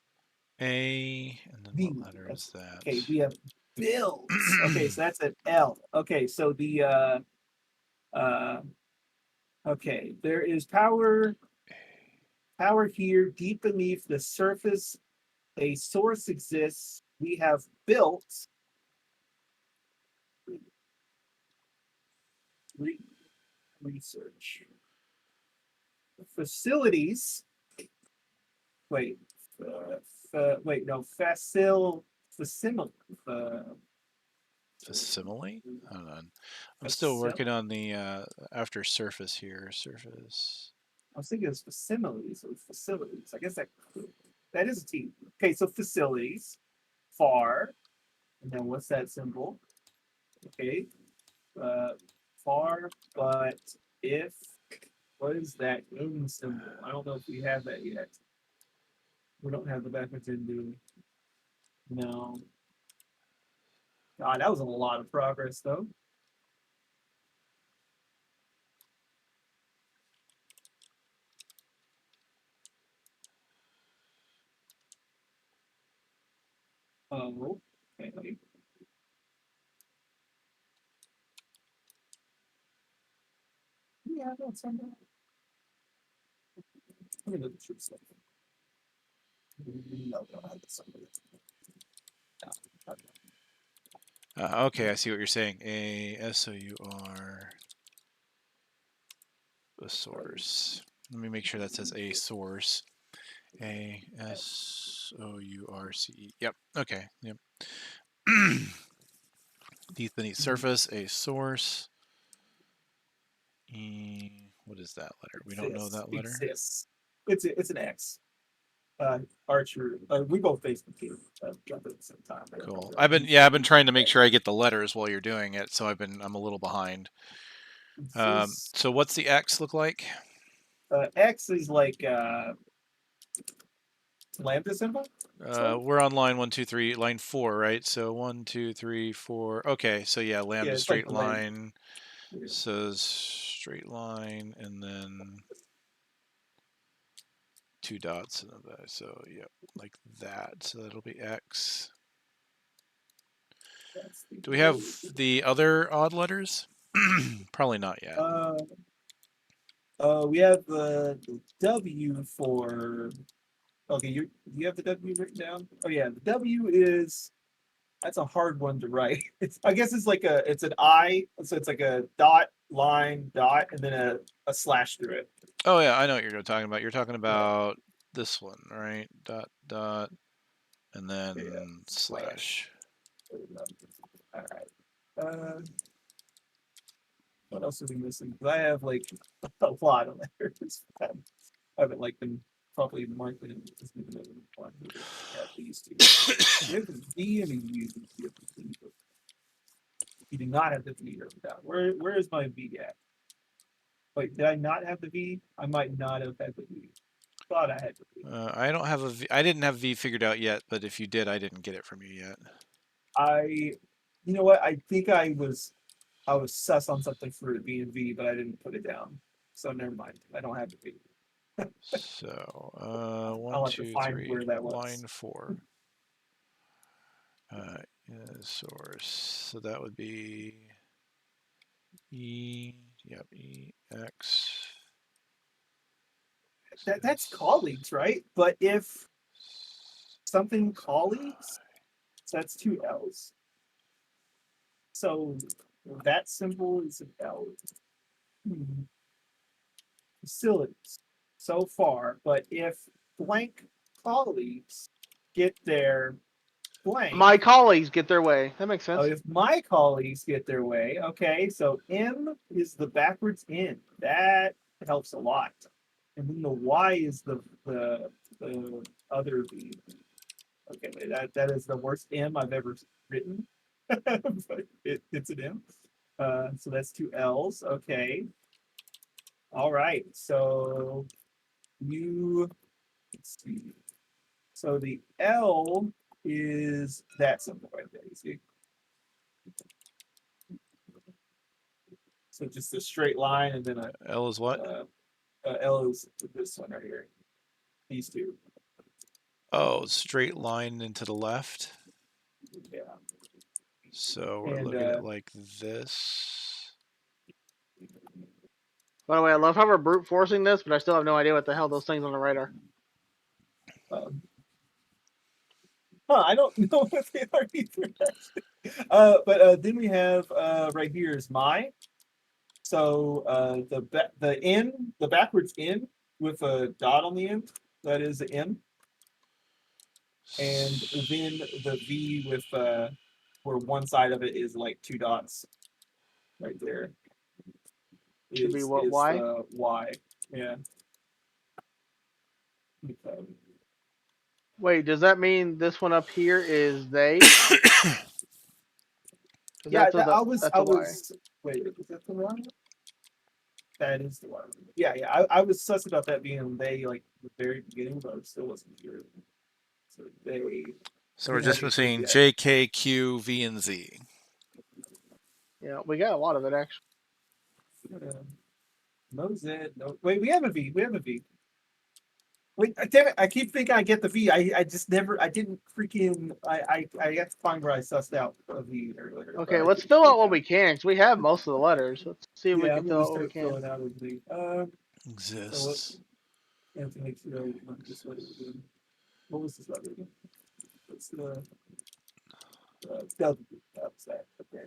A, and then V. what letter is that? Okay, we have builds. Okay, so that's an L. Okay, so the okay, there is power here deep beneath the surface. A source exists. We have built research facilities. Wait, wait, no, facsimile. Facsimile? Hold on. I'm still working on the after surface here. Surface. I was thinking it was facilities or facilities. I guess that is a T. Okay, so facilities, far, and then what's that symbol? Okay, far, but if what is that in symbol? I don't know if we have that yet. We don't have the backwards in, do we? No. God, that was a lot of progress, though. Oh, okay. Yeah, that's something. Let me look at your stuff. No, we don't have this. No, Okay, I see what you're saying. A SOUR a source. Let me make sure that says a source. ASOURCE. Yep. Okay. Yep. Deep beneath surface, a source. What is that letter? We don't know that letter. Exists. It's an X. Archer. We both Facebook team. Jump at the same time. Cool. I've been trying to make sure I get the letters while you're doing it, so I'm a little behind. So what's the X look like? X is like lambda symbol. We're on line 1, 2, 3, line 4, right? So 1, 2, 3, 4. Okay, so yeah, lambda straight like line. Says straight line, and then 2 dots in the back. So yep, like that. So that'll be X. Do we have the other odd letters? Probably not yet. We have the W for. Okay, you have the W written down. Oh yeah, the W is. That's a hard one to write. I guess it's like it's an I, so it's like a dot line dot and then a slash through it. Oh yeah, I know what you're talking about. You're talking about this one, right? Dot dot, and then slash. All right. What else are we missing? Because I have like a lot of letters. I haven't like been properly marked in this one. These two. There's a V and a U. You do not have the V written down. Where is my V at? Wait, did I not have the V? I might not have had the V. Thought I had the V. I don't have a V. I didn't have V figured out yet, but if you did, I didn't get it from you yet. You know what? I think I was sus on something for it being V, but I didn't put it down. So never mind. I don't have the V. So 1, I'll have to 2, find 3, where that was. line 4. Source. So that would be E. Yep, E X. That's colleagues, right? But if something colleagues, so that's 2 L's. So that symbol is an L. Facilities so far, but if blank colleagues get their blank, My colleagues get their way. That makes sense. if my colleagues get their way, okay, so M is the backwards N. That helps a lot. And then the Y is the other V. Okay, that is the worst M I've ever written. But it's an M. So that's 2 L's. Okay. All right. So let's see. So the L is that symbol right there. You see? So just a straight line and then a L is what? L is this one right here. These two. Oh, straight line into the left. Yeah. So we're looking at like this. By the way, I love how we're brute forcing this, but I still have no idea what the hell those things on the right are. I don't know what they are either. But then we have right here is my. So the N, the backwards N with a dot on the end, that is the M. And then the V with where one side of it is like 2 dots right there. Should be what, Y? Y. Yeah. Okay. Wait, does that mean this one up here is they? Yeah, that's I was Y. wait, is that the one? That is the one. Yeah. I was sus about that being they like the very beginning, but I still wasn't sure. So they So we're Yeah, just missing J, K, Q, V, and Z. Yeah, we got a lot of it actually. No Z. No. Wait, we have a V. We have a V. Wait, damn it! I keep thinking I get the V. I just never. I didn't freaking. I have to find where I sussed out a V earlier. but Okay, I let's couldn't fill out figure what it we can, because we have most of the letters. Let's see if we Yeah, can I'm fill gonna out what we start can. filling out a V. So what? Exists. You have to make sure I want this letter again. What was this letter again? What's the W? That was that. Okay.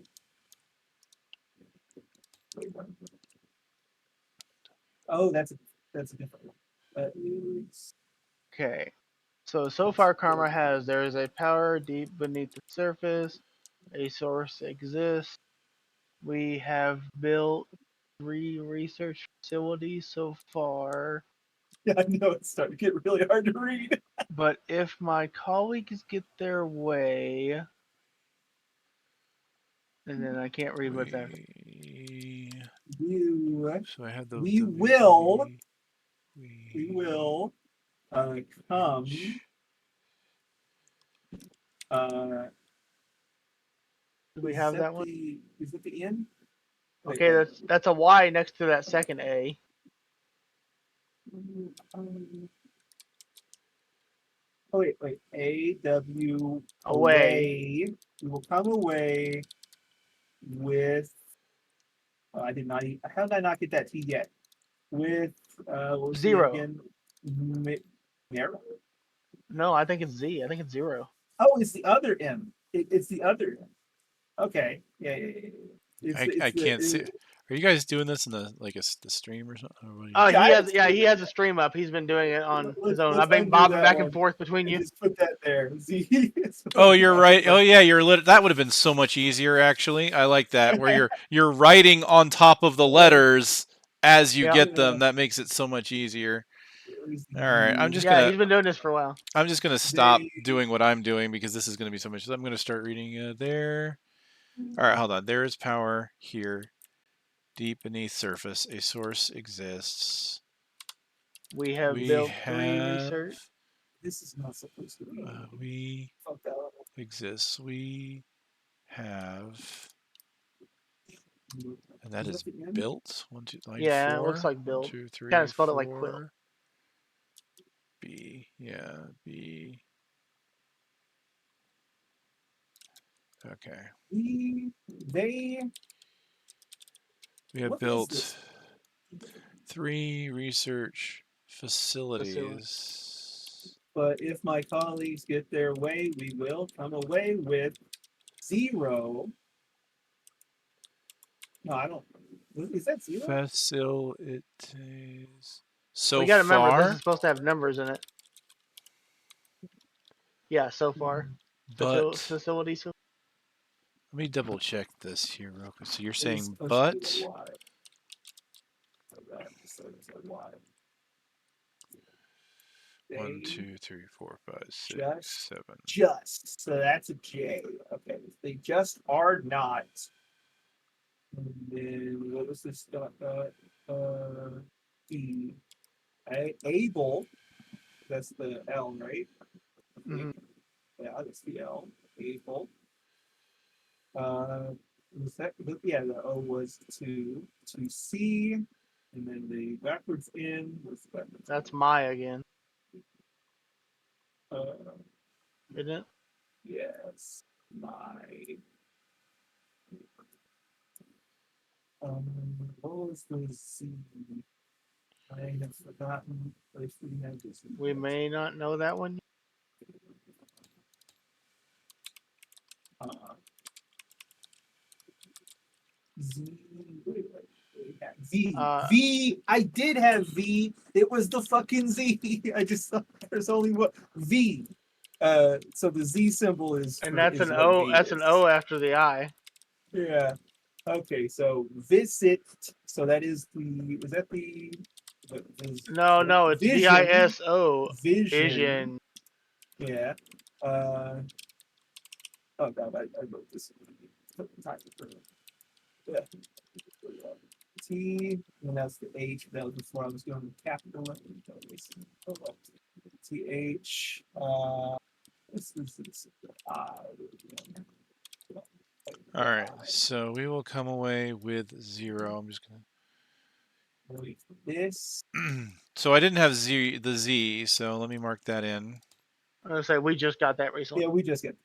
Wait, what? Oh, that's a different one. That is. Okay. So far Karma has there is a power deep beneath the surface. A source exists. We have built 3 research facilities so far. Yeah, I know it's starting to get really hard to read. But if my colleagues get their way, and then I can't read what's after. So I had the We will come. H. Uh, Do we is have that that one? Is it the N? Wait, Okay, that's a Y next to that second A. Oh wait. AW Away. We will come away with. Oh, I did not. How did I not get that T yet? With what was the N 0. again? Narrow. No, I think it's Z. I think it's 0. Oh, it's the other M. It's the other M. Okay. Yeah. I can't see. Are you guys doing this in the the stream or something? Or what Oh, are you- he has a stream up. He's been doing it on his own. I've Let's been undo bobbing that back one and forth between and you. just put that there. Z. Oh, you're right. Oh yeah, that would have been so much easier actually. I like that where you're writing on top of the letters as you Yeah. get them. That makes it so much easier. All right, Yeah, he's been doing this for a while. I'm just gonna stop doing what I'm doing because this is gonna be so much. I'm gonna start reading there. All right, hold on. There is power here, deep beneath surface. A source exists. We have built 3 research. This is not supposed to be. We exists. We have. And that is built. 1, 2, line Yeah, 4. it looks like 1, built. 2, 3, Kind of spelled 4. it like quill. B. Yeah, B. Okay. We have built 3 research facilities. But if my colleagues get their way, we will come away with 0. No, I don't. Is that 0? Facilities. So we got to remember this far, is supposed to have numbers in it. Yeah, so far. but Facilities. let me double check this here real quick. So you're It's saying supposed to but. be a Y. So it's a Y. 1, 2, 3, 4, 5, 6, 7. Just. So that's a J. Okay. They just are not. And then what was this dot? E. Able. That's the L, right? Mhm. Yeah, that's the L. Able. Was that? Yeah, the O was to C, and then the backwards N was backwards. That's my again, Uh, isn't it? yes, my. What was the Z? I have forgotten. We may not know that one. Uh, Z. V. V. I did have V. It was the fucking Z. I just thought there's only one V. So the Z symbol is. And that's an O. That's an O after the I. Yeah. Okay. So visit. So that is the. Was that the? No, it's VISO. Vision. Yeah. Oh god, I wrote this. Yeah. T, and that's the H. That was before I was doing the capital letter. TH. This is All right, so we will come away with 0. I'm just this. gonna. So I didn't have the Z, so let me mark that in. I'm gonna say we just got that recently. Yeah, we just get.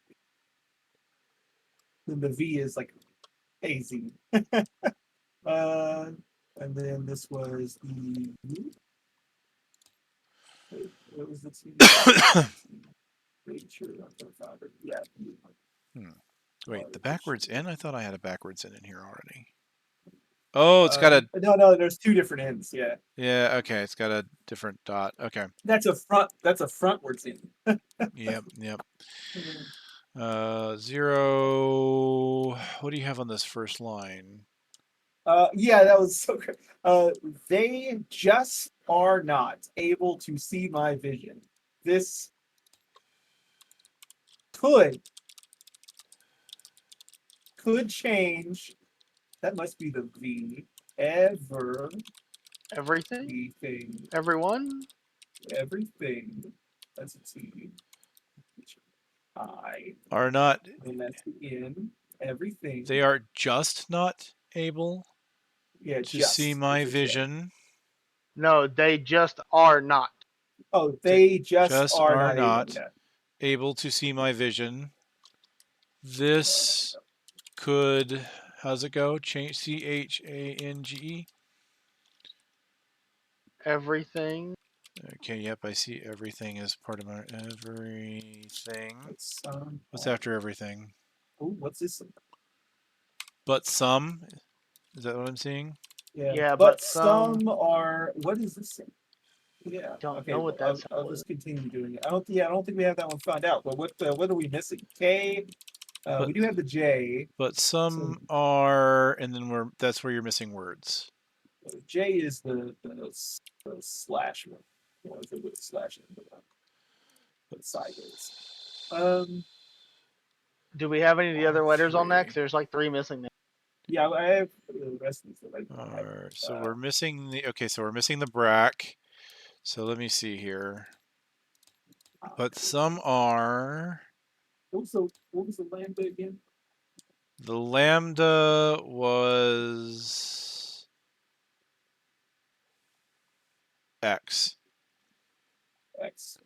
Then the V is like hazy. And then this was the. Wait, what was the two? Pretty sure I found it. Yeah. Wait, the backwards N? I thought I had a backwards N in here already. Oh, it's got a. No. There's two different ends. Yeah. Yeah. Okay, it's got a different dot. Okay. That's a front. That's a frontwards end. Yep. 0. What do you have on this first line? Yeah, that was so good. They just are not able to see my vision. This could change. That must be the V. Everything. Everything. Everyone. Everything. That's a T. I. Are not. And that's the N. Everything. They are just not able Yeah, to see my It's a J. vision. No, they just are not. Oh, they just are not not able. Yeah. able to see my vision. This could. How's it go? Change CHANGE. Everything. Okay, yep, I see everything as part of my everything. What's Oh, after everything? what's this? But some. Is that what I'm seeing? Yeah, but some are. What is this? Yeah. don't Okay. know what that I'll just continue doing it. I don't think we have that one found out. But what are we missing? K. We do have the J. But some are, and then that's where you're missing words. J is the slash one. What is it with the slash in the sideways? Do we have any of the other letters on that? 'Cause there's like 3 missing there. Yeah, I have the rest of these. So we're missing the. Okay, so we're missing the brack. So let me see here. But some are. What was the lambda again? The lambda was X. X.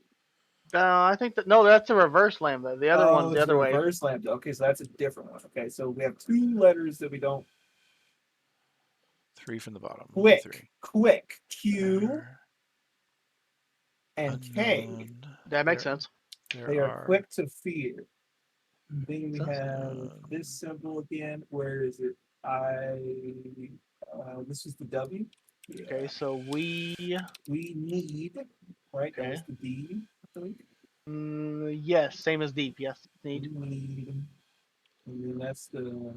I think that no, that's a reverse lambda. The other one's the it's other way. reverse lambda. Okay, so that's a different one. Okay, so we have 2 letters that we don't. 3 from the bottom. Quick. Q and K. That makes sense. They are quick to fear. Then we have this symbol again. Where is it? This is the W. Yeah. Okay, so we need, right? Okay. That's the D, I think. Yes, same as deep. Yes, need. And then that's the.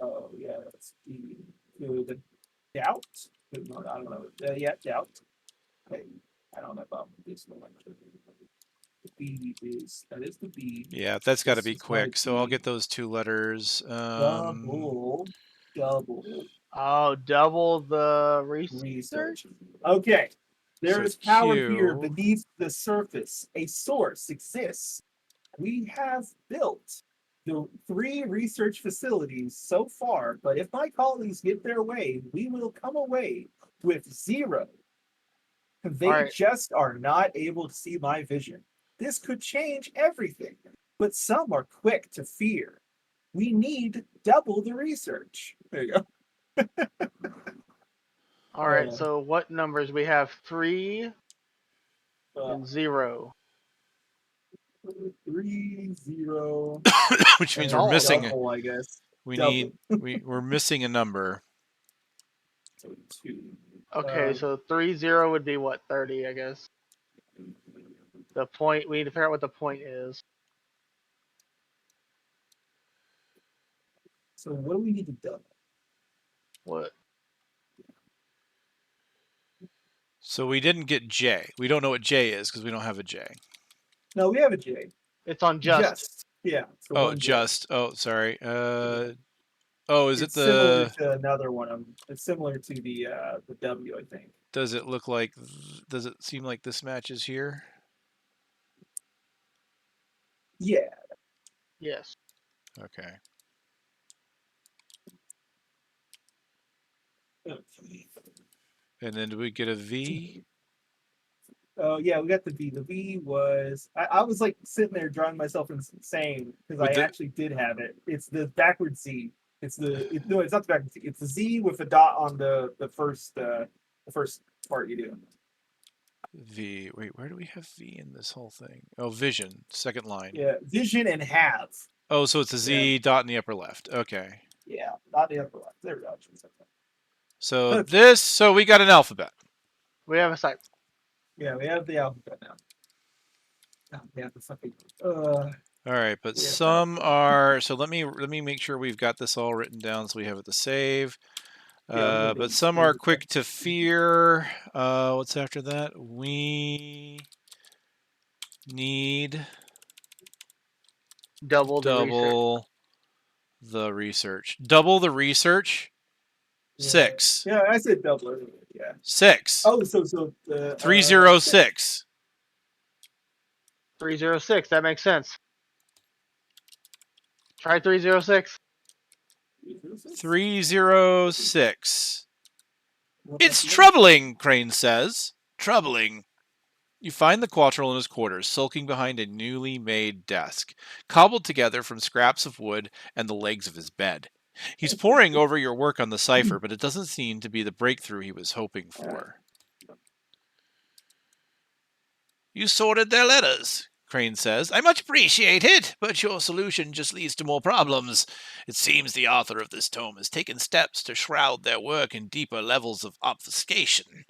Oh yeah, that's the doubt. No, I don't know. Yeah, doubt. Okay, I don't know about this one. The B is the B. Yeah, that's got to be quick. So I'll get those 2 letters. Double. Oh, double the research. Okay. There is power Q. here beneath the surface. A source exists. We have built the 3 research facilities so far, but if my colleagues get their way, we will come away with 0. They just are not able to see my vision. This could change everything, but some are quick to fear. We need double the research. There you go. All right, so what numbers? We have 3 and 0. 3, 0. Which means we're missing. Double, I guess. We're missing a number. So 2. Okay, so 3, 0 would be what? 30, I guess. The point. We need to figure out what the point is. So what do we need to double? What? So we didn't get J. We don't know what J is because we don't have a J. No, we have a J. It's on just. Yeah. Oh, just. Oh, sorry. Is it's similar to another one? It's similar to the W, I think. Does it look like? Does it seem like this matches here? Yeah. Yes. Okay. Okay. And then do we get a V? Oh yeah, we got the V. The V was I was like sitting there drawing myself insane because I With the actually did have it. It's the backwards Z. No, it's not the backwards Z. It's the Z with a dot on the first part you do. V. Wait, where do we have V in this whole thing? Oh, vision, second line. Yeah, vision and have. Oh, so it's a Z dot in the upper left. Okay. Yeah, not the upper left. There we go. So Okay. so we got an alphabet. We have a cipher. Yeah, we have the alphabet now. Oh, we have the fucking. All right, but Yeah, some are. So let me make sure we've got this all written down so we have it to save. But some are quick to fear. What's after that? We need Double the research. the research. Double the research. Yeah. 6. Yeah, I said double earlier. Yeah. 6. Oh, so the 306. 306. That makes sense. Try 306. 306. It's troubling, Crane says. Troubling. You find the Quattrel in his quarters, sulking behind a newly made desk, cobbled together from scraps of wood and the legs of his bed. He's poring over your work on the cipher, but it doesn't seem to be the breakthrough he was hoping for. You sorted their letters, Crane says. I much appreciate it, but your solution just leads to more problems. It seems the author of this tome has taken steps to shroud their work in deeper levels of obfuscation.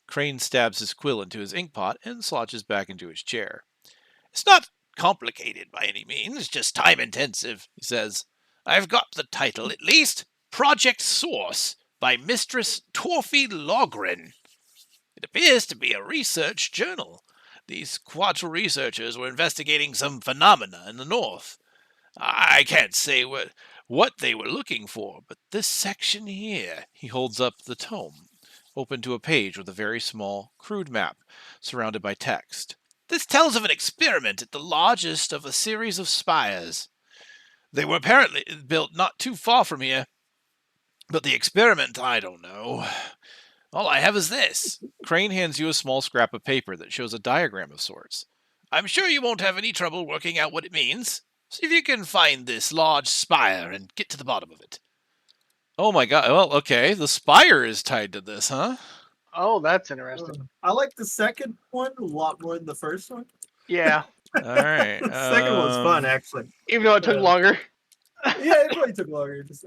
Crane stabs his quill into his inkpot and slouches back into his chair. It's not complicated by any means, just time-intensive, he says. I've got the title, at least. Project Source, by Mistress Torfi Logren. It appears to be a research journal. These Quattrel researchers were investigating some phenomena in the north. I can't say what they were looking for, but this section here, he holds up the tome, open to a page with a very small, crude map, surrounded by text. This tells of an experiment at the largest of a series of spires. They were apparently built not too far from here, but the experiment, I don't know. All I have is this. Crane hands you a small scrap of paper that shows a diagram of sorts. I'm sure you won't have any trouble working out what it means. See if you can find this large spire and get to the bottom of it. Oh my god, well, okay, the spire is tied to this, huh? Oh, that's interesting. I like the second one a lot more than the first one. Yeah. Alright. The second one's fun, actually. Even though it took longer. Yeah, it probably took longer. Just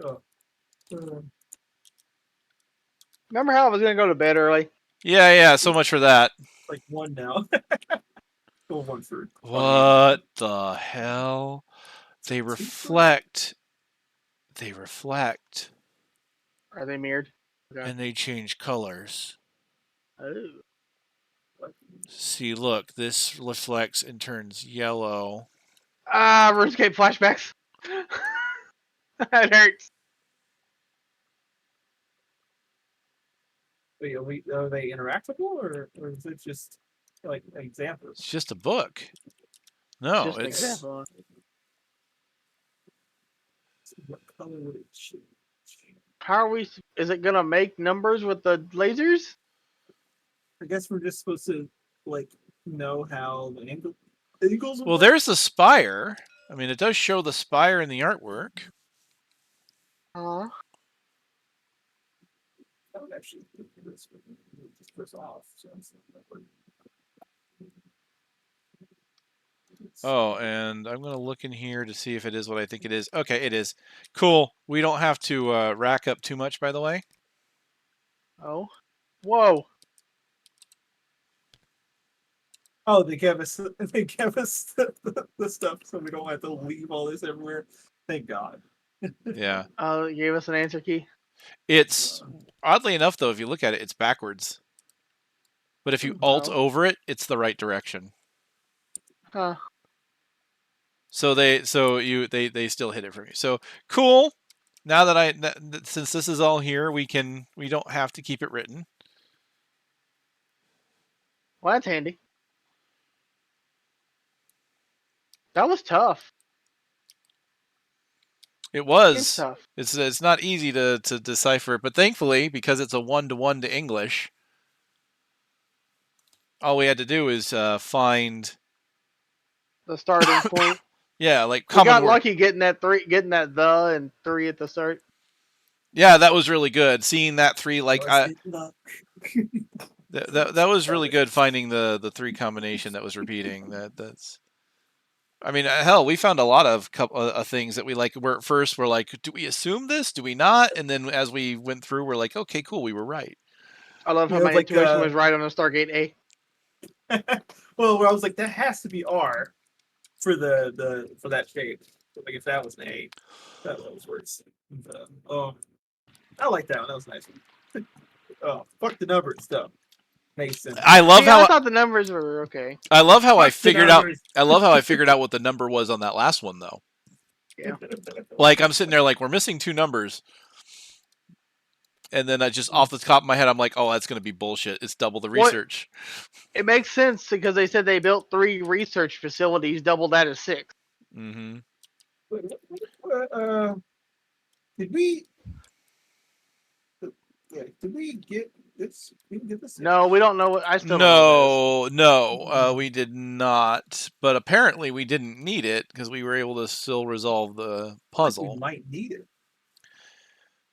Remember how I was going to go to bed early? Yeah, so much for that. like one now. Go one for What the hell? They reflect. They reflect. Are they mirrored? Okay. And they change colors. Oh. See, look, this reflects and turns yellow. Ah, RuneScape flashbacks. That hurts. Wait, are they interactable or is it just like examples? It's just a book. No, Just an it's example. What color would it change? How are we? Is it gonna make numbers with the lasers? I guess we're just supposed to like know how the angles. well. There's the spire. I mean, it does show the spire in the artwork. I would actually do this just press off. So Oh, and I'm going to look in here to see if it is what I think it is. Okay, it is. Cool. We don't have to rack up too much, by the way. Oh. Whoa. Oh, they gave us the stuff so we don't have to leave all this everywhere. Thank God. Yeah. Oh, you gave us an answer key. It's oddly enough, though, if you look at it, it's backwards. But if you alt over it, it's the right direction. Huh. So they still hit it for me. So cool. Now that since this is all here, we don't have to keep it written. Well, that's handy. That was tough. It It's was. tough. It's not easy to decipher, but thankfully, because it's a 1-to-1 to English, all we had to do is find The starting point. yeah, like We common got word. lucky getting that the and 3 at the start. Yeah, that was really good. Seeing that 3, like Was it luck? that was really good. Finding the 3 combination that was repeating. That's. I mean, hell, we found a lot of things that we like. Were at first we're like, do we assume this? Do we not? And then as we went through, we're like, okay, cool, we were right. I love how Yeah, my like intuition was right on the Stargate A. well, where I was like, that has to be R for for that shape. Like if that was an A, that was worse. Oh, I like that one. That was nice. Oh, fuck the numbers though, Mason. I love See, I how thought the numbers were okay. I love how I Fuck the figured out. numbers. I love how I figured out what the number was on that last one though. Yeah. Like I'm sitting there like we're missing 2 numbers. And then I just off the top of my head, I'm like, oh, that's going to be bullshit. It's double the What? research. It makes sense because they said they built 3 research facilities, double that is 6. Mm-hmm. uh, did we? Yeah, did we get this? We didn't get this. No, we don't know what. I still don't know what it is. No, we did not. But apparently, we didn't need it because we were able to still resolve the Like puzzle. we might need it.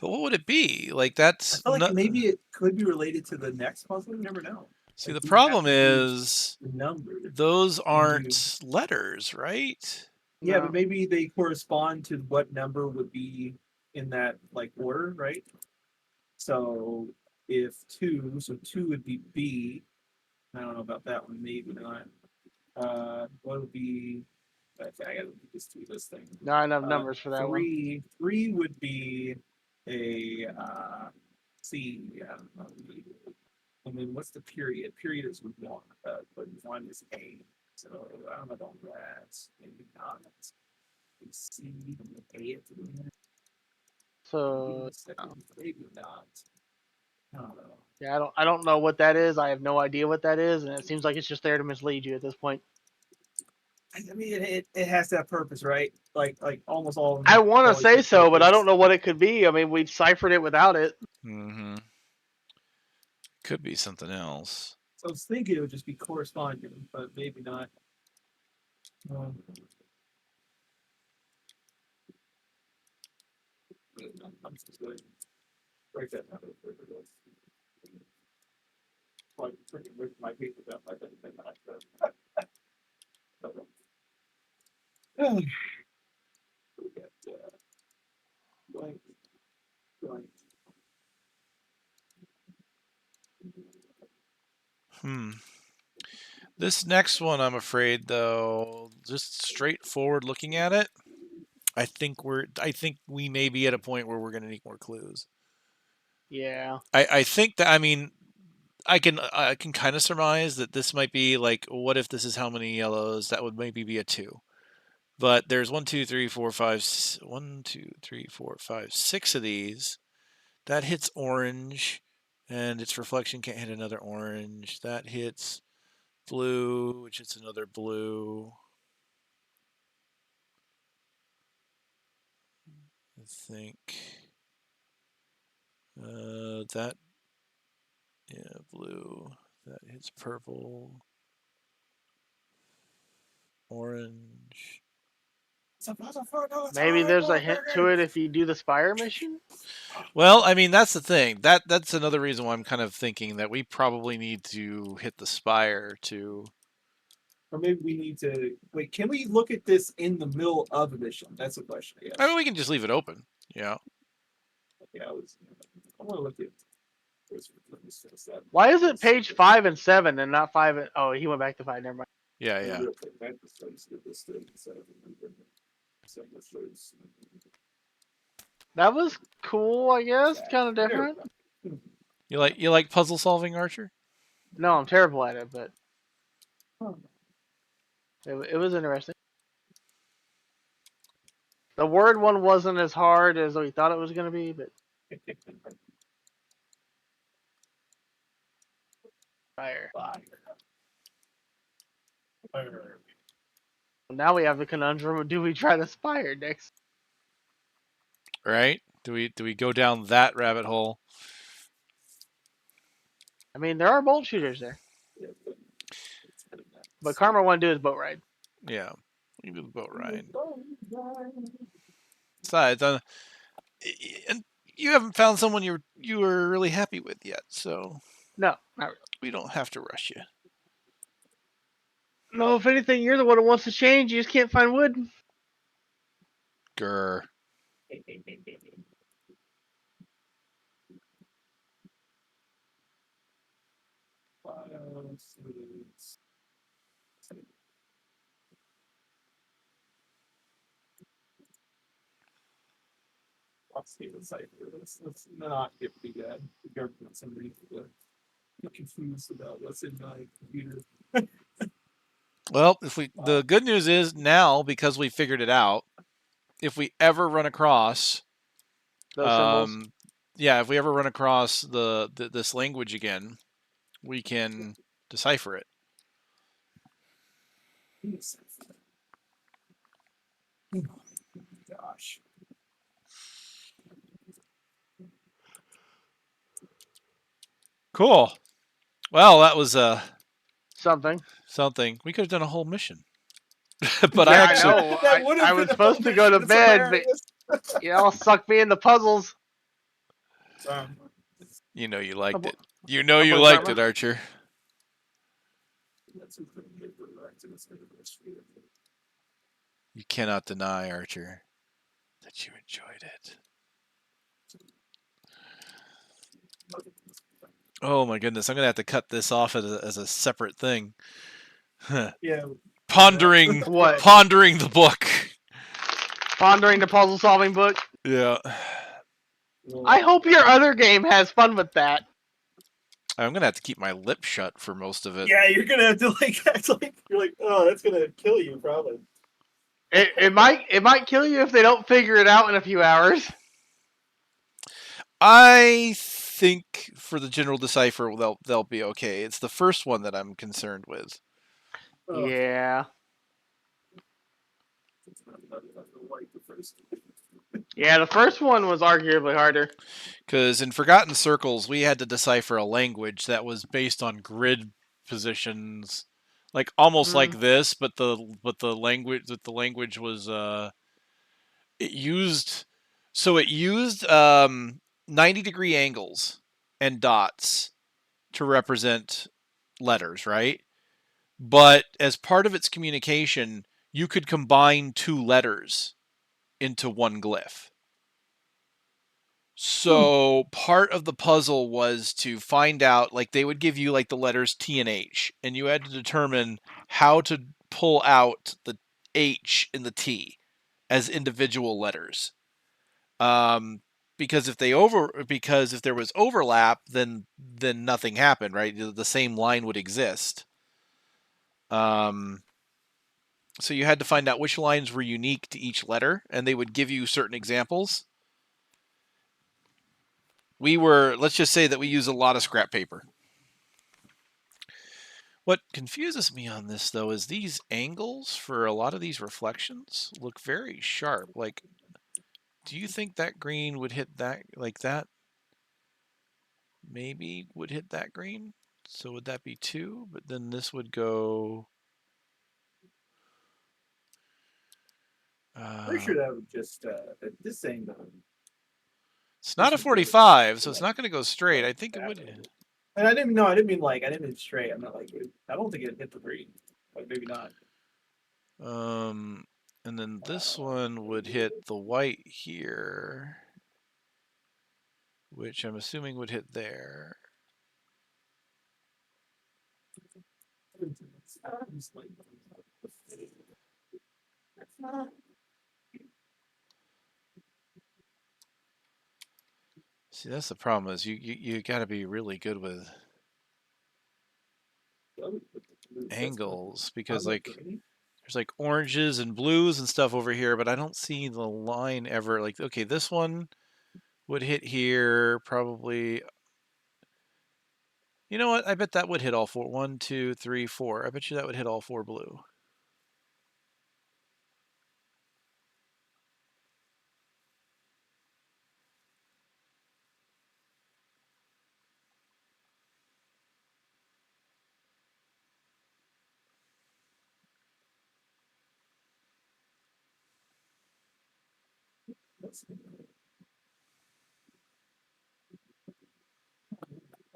But what would it be? Like I that's feel like not. maybe it could be related to the next puzzle. You never know. See, Like, the you would have problem to use is the number. those When aren't letters, right? Yeah, No. but maybe they correspond to what number would be in that like order, right? So if 2, so 2 would be B. I don't know about that one, maybe not. What would be? Okay, I gotta just do this thing. Not enough numbers for that one. 3 would be a C. Yeah, and then what's the period? Period is 1, but 1 is A. So I don't know about that. Maybe not. C, A at the end. So Maybe not. I don't know. yeah, I don't know what that is. I have no idea what that is, and it seems like it's just there to mislead you at this point. I mean, it has that purpose, right? Like almost all of them I want to always say have so, but I purpose. don't know what it could be. I mean, we ciphered it without it. Mm-hmm. Could be something else. So I was thinking it would just be corresponding, but maybe not. I'm just going to break that down. Like freaking rip my paper down like anything like that. We got blank, blank. This next one, I'm afraid, though, just straightforward looking at it, I think we may be at a point where we're going to need more clues. Yeah. I think that, I mean, I can kind of surmise that this might be like, what if this is how many yellows? That would maybe be a 2. But there's 1, 2, 3, 4, 5, 1, 2, 3, 4, 5, 6 of these. That hits orange, and its reflection can't hit another orange. That hits blue, which hits another blue. I think that, yeah, blue. That hits purple, orange. Maybe there's a hint to it if you do the Spire mission. Well, I mean, that's the thing. That's another reason why I'm kind of thinking that we probably need to hit the spire to. Or maybe we need to wait. Can we look at this in the middle of a mission? That's a question. I guess. I mean, we can just leave it open. Yeah. Yeah, I want to look at. Why is it page 5 and 7 and not 5? Oh, he went back to 5. Never mind. Yeah, yeah. That was cool, I guess. Kind of different. You like puzzle solving, Archer? No, I'm terrible at it, but it was interesting. The word one wasn't as hard as we thought it was going to be, but fire. Now we have the conundrum of do we try the spire next? Right? Do we go down that rabbit hole? I mean, there are bolt shooters there, Yeah, but it's kind of nuts. but Karma want to do his boat ride. Yeah. We do the boat ride. Right. Besides, and you haven't found someone you were really happy with yet, so No, not really. we don't have to rush you. No, if anything, you're the one who wants to change. You just can't find wood. Grr. Frosthaven cipher. Let's not get too bad. The government somebody get confused about what's in my computer. Well, the good news is now, because we figured it out, if we ever run across Those symbols. yeah, if we ever run across this language again, we can decipher it. Gosh. Cool. Well, that was Something. something. We could have done a whole mission. But Yeah, I actually know. That would have I been was a supposed to whole go to mission. bed, That's but y'all suck me into puzzles. hilarious. you know you liked Double- it. You know you double liked karma. it, Archer. You cannot deny, Archer, that you enjoyed it. Oh my goodness, I'm gonna have to cut this off as a separate thing. Yeah. Pondering What? pondering the book. Pondering the puzzle solving book. Yeah. I hope your other game has fun with that. I'm gonna have to keep my lip shut for most of it. Yeah, you're gonna have to like act like you're like, oh, that's gonna kill you probably. It might kill you if they don't figure it out in a few hours. I think for the general decipher they'll be okay. It's the first one that I'm concerned with. Oh, Yeah. like the first. Yeah, the first one was arguably harder. Because in Forgotten Circles, we had to decipher a language that was based on grid positions, like almost like this, but the language was it used 90-degree angles and dots to represent letters, right? But as part of its communication, you could combine two letters into one glyph. So part of the puzzle was to find out, like they would give you like the letters T and H, and you had to determine how to pull out the H and the T as individual letters. Because if there was overlap, then nothing happened, right? The same line would exist. So you had to find out which lines were unique to each letter, and they would give you certain examples. Let's just say that we use a lot of scrap paper. What confuses me on this, though, is these angles for a lot of these reflections look very sharp. Like, do you think that green would hit that, like that? Maybe would hit that green? So would that be 2? But then this would go... Pretty sure that would just this thing. It's not a This would go 45, so it's like not going to go straight. I think it that would. way. And I didn't mean straight. I'm not like I don't think it hit the green. Like maybe not. And then this one would hit the white here, which I'm assuming would hit there. See, that's the problem is you got to be really good with angles because like there's like oranges and blues and stuff over here, but I don't see the line ever. Like, okay, this one would hit here probably. You know what? I bet that would hit all 4. 1, 2, 3, 4. I bet you that would hit all 4 blue.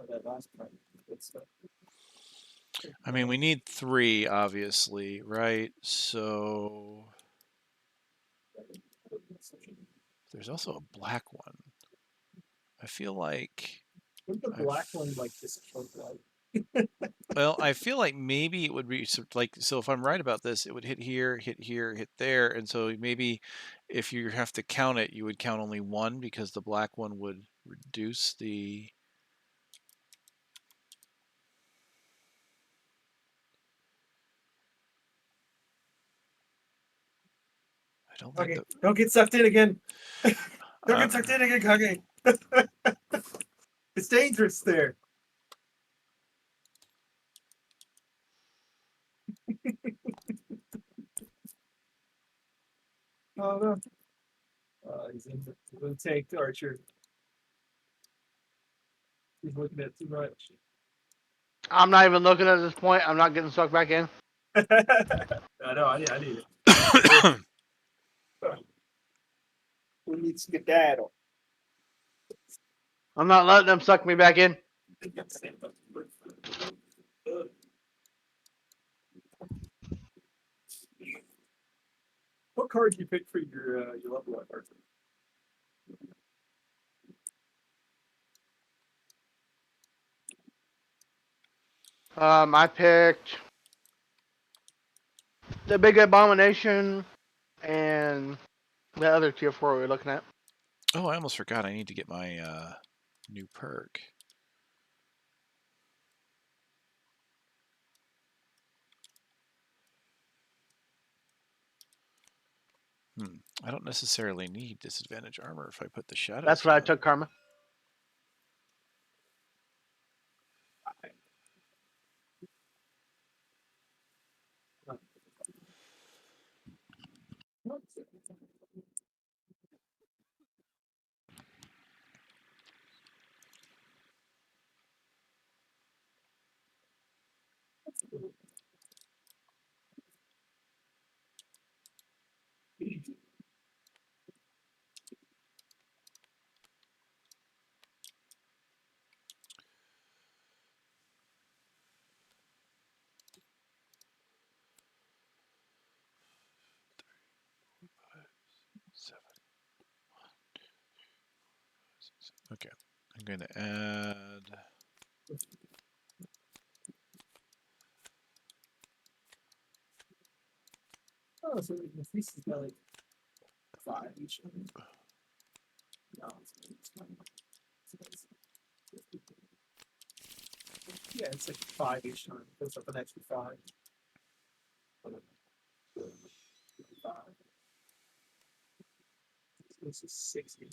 That last part. Good stuff. I mean, we need 3, obviously, right? So there's also a black one. I feel like. Wouldn't the black one like just choke out? Well, I feel like maybe it would be like, so if I'm right about this, it would hit here, hit there, and so maybe if you have to count it, you would count only 1 because the black one would reduce the. I don't think Okay, don't get sucked in again. Don't Uh, get sucked in again, Kage. It's dangerous there. Oh no. He's in the tank, Archer. He's looking at too much. I'm not even looking at this point. I'm not getting sucked back in. I know, I need it. We need skedaddle. I'm not letting them suck me back in. What card do you pick for your level up, Archer? I picked the Big Abomination and the other tier 4 we were looking at. Oh, I almost forgot. I need to get my new perk. I don't necessarily need disadvantage armor if I put the shadows. That's what I on. took, Karma. Okay, I'm going to add. Oh, so the feast is got like 5 each. No, it's fine. Yeah, it's like 5 each time. Goes up an extra 5. 5. This is 60.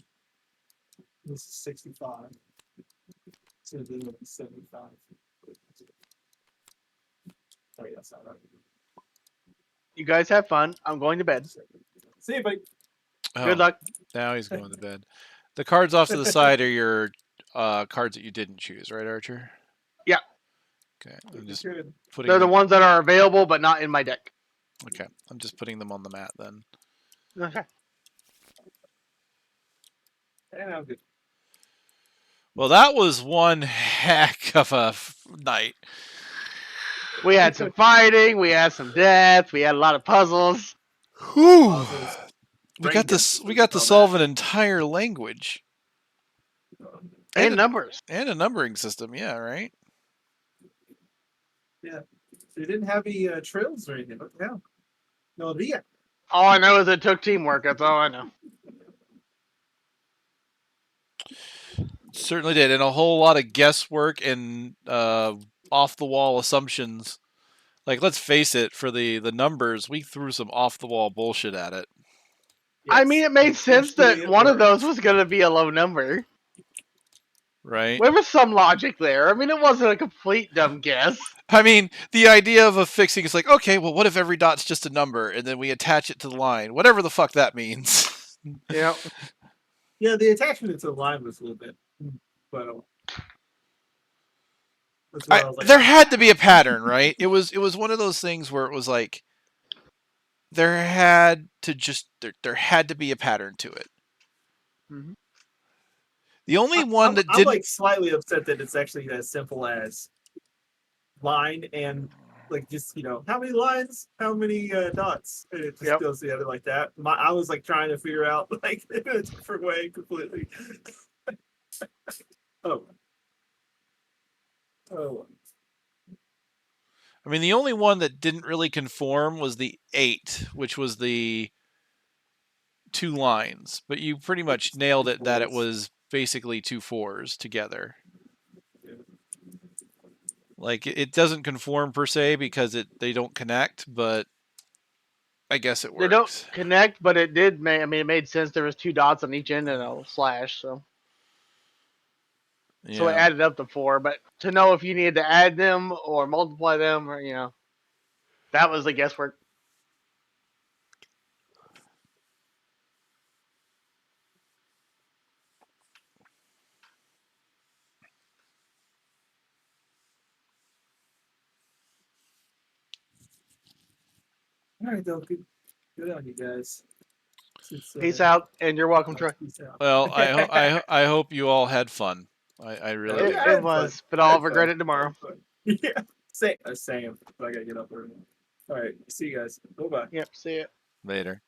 This is 65. So then it'll be 75. Sorry, that's not right. You guys have fun. I'm going to bed. See you, buddy. Good luck. Now he's going to bed. The cards off to the side are your cards that you didn't choose, right, Archer? Yeah. Okay, I'm just Good. putting. They're the them... ones that are available but not in my deck. Okay, I'm just putting them on the mat then. Okay. And I'm good. Well, that was one heck of a night. We had some fighting. We had some death. We had a lot of puzzles. Whew. We Brain got death, we got to solve an entire language And numbers. and a numbering system. Yeah, right. Yeah. They didn't have any trails or anything. What the hell? No idea. All I know is it took teamwork. That's all I know. Certainly did, and a whole lot of guesswork and off the wall assumptions. Like, let's face it, for the numbers, we threw some off the wall bullshit at it. Yes. I mean, it made sense that one of those was going to be a low number. Right. There was some logic there. I mean, it wasn't a complete dumb guess. I mean, the idea of a fixing is like, okay, well, what if every dot's just a number, and then we attach it to the line, whatever the fuck that means. Yeah. Yeah, the attachment to the line was a little bit, but there had to be a pattern, right? It was one of those things where it was like there had to be a pattern to it. Mhm. The only one that I'm didn't. like slightly upset that it's actually as simple as line and like just how many lines, how many dots. And it just Yep. goes together like that. I was like trying to figure out like in a different way completely. Oh. Oh. I mean, the only one that didn't really conform was the 8, which was the 2 lines. But you pretty much nailed it that it was basically 2 4s together. Like it doesn't conform per se because they don't connect, but I guess it works. They don't connect, but it did make. I mean, it made sense. There was 2 dots on each end and a slash, so it added up to 4. But to know if you needed to add them or multiply them, or that was the guesswork. All right, though. Good on you guys. Peace out, and you're welcome, Troy. Peace out. Well, I hope you all had fun. I really Oh, do. yeah, I It had was, fun. but I I'll had regret fun. it tomorrow. I had fun. Yeah, same. Same. But I gotta get up early. All right, see you guys. Bye bye. Yep, see it. Later.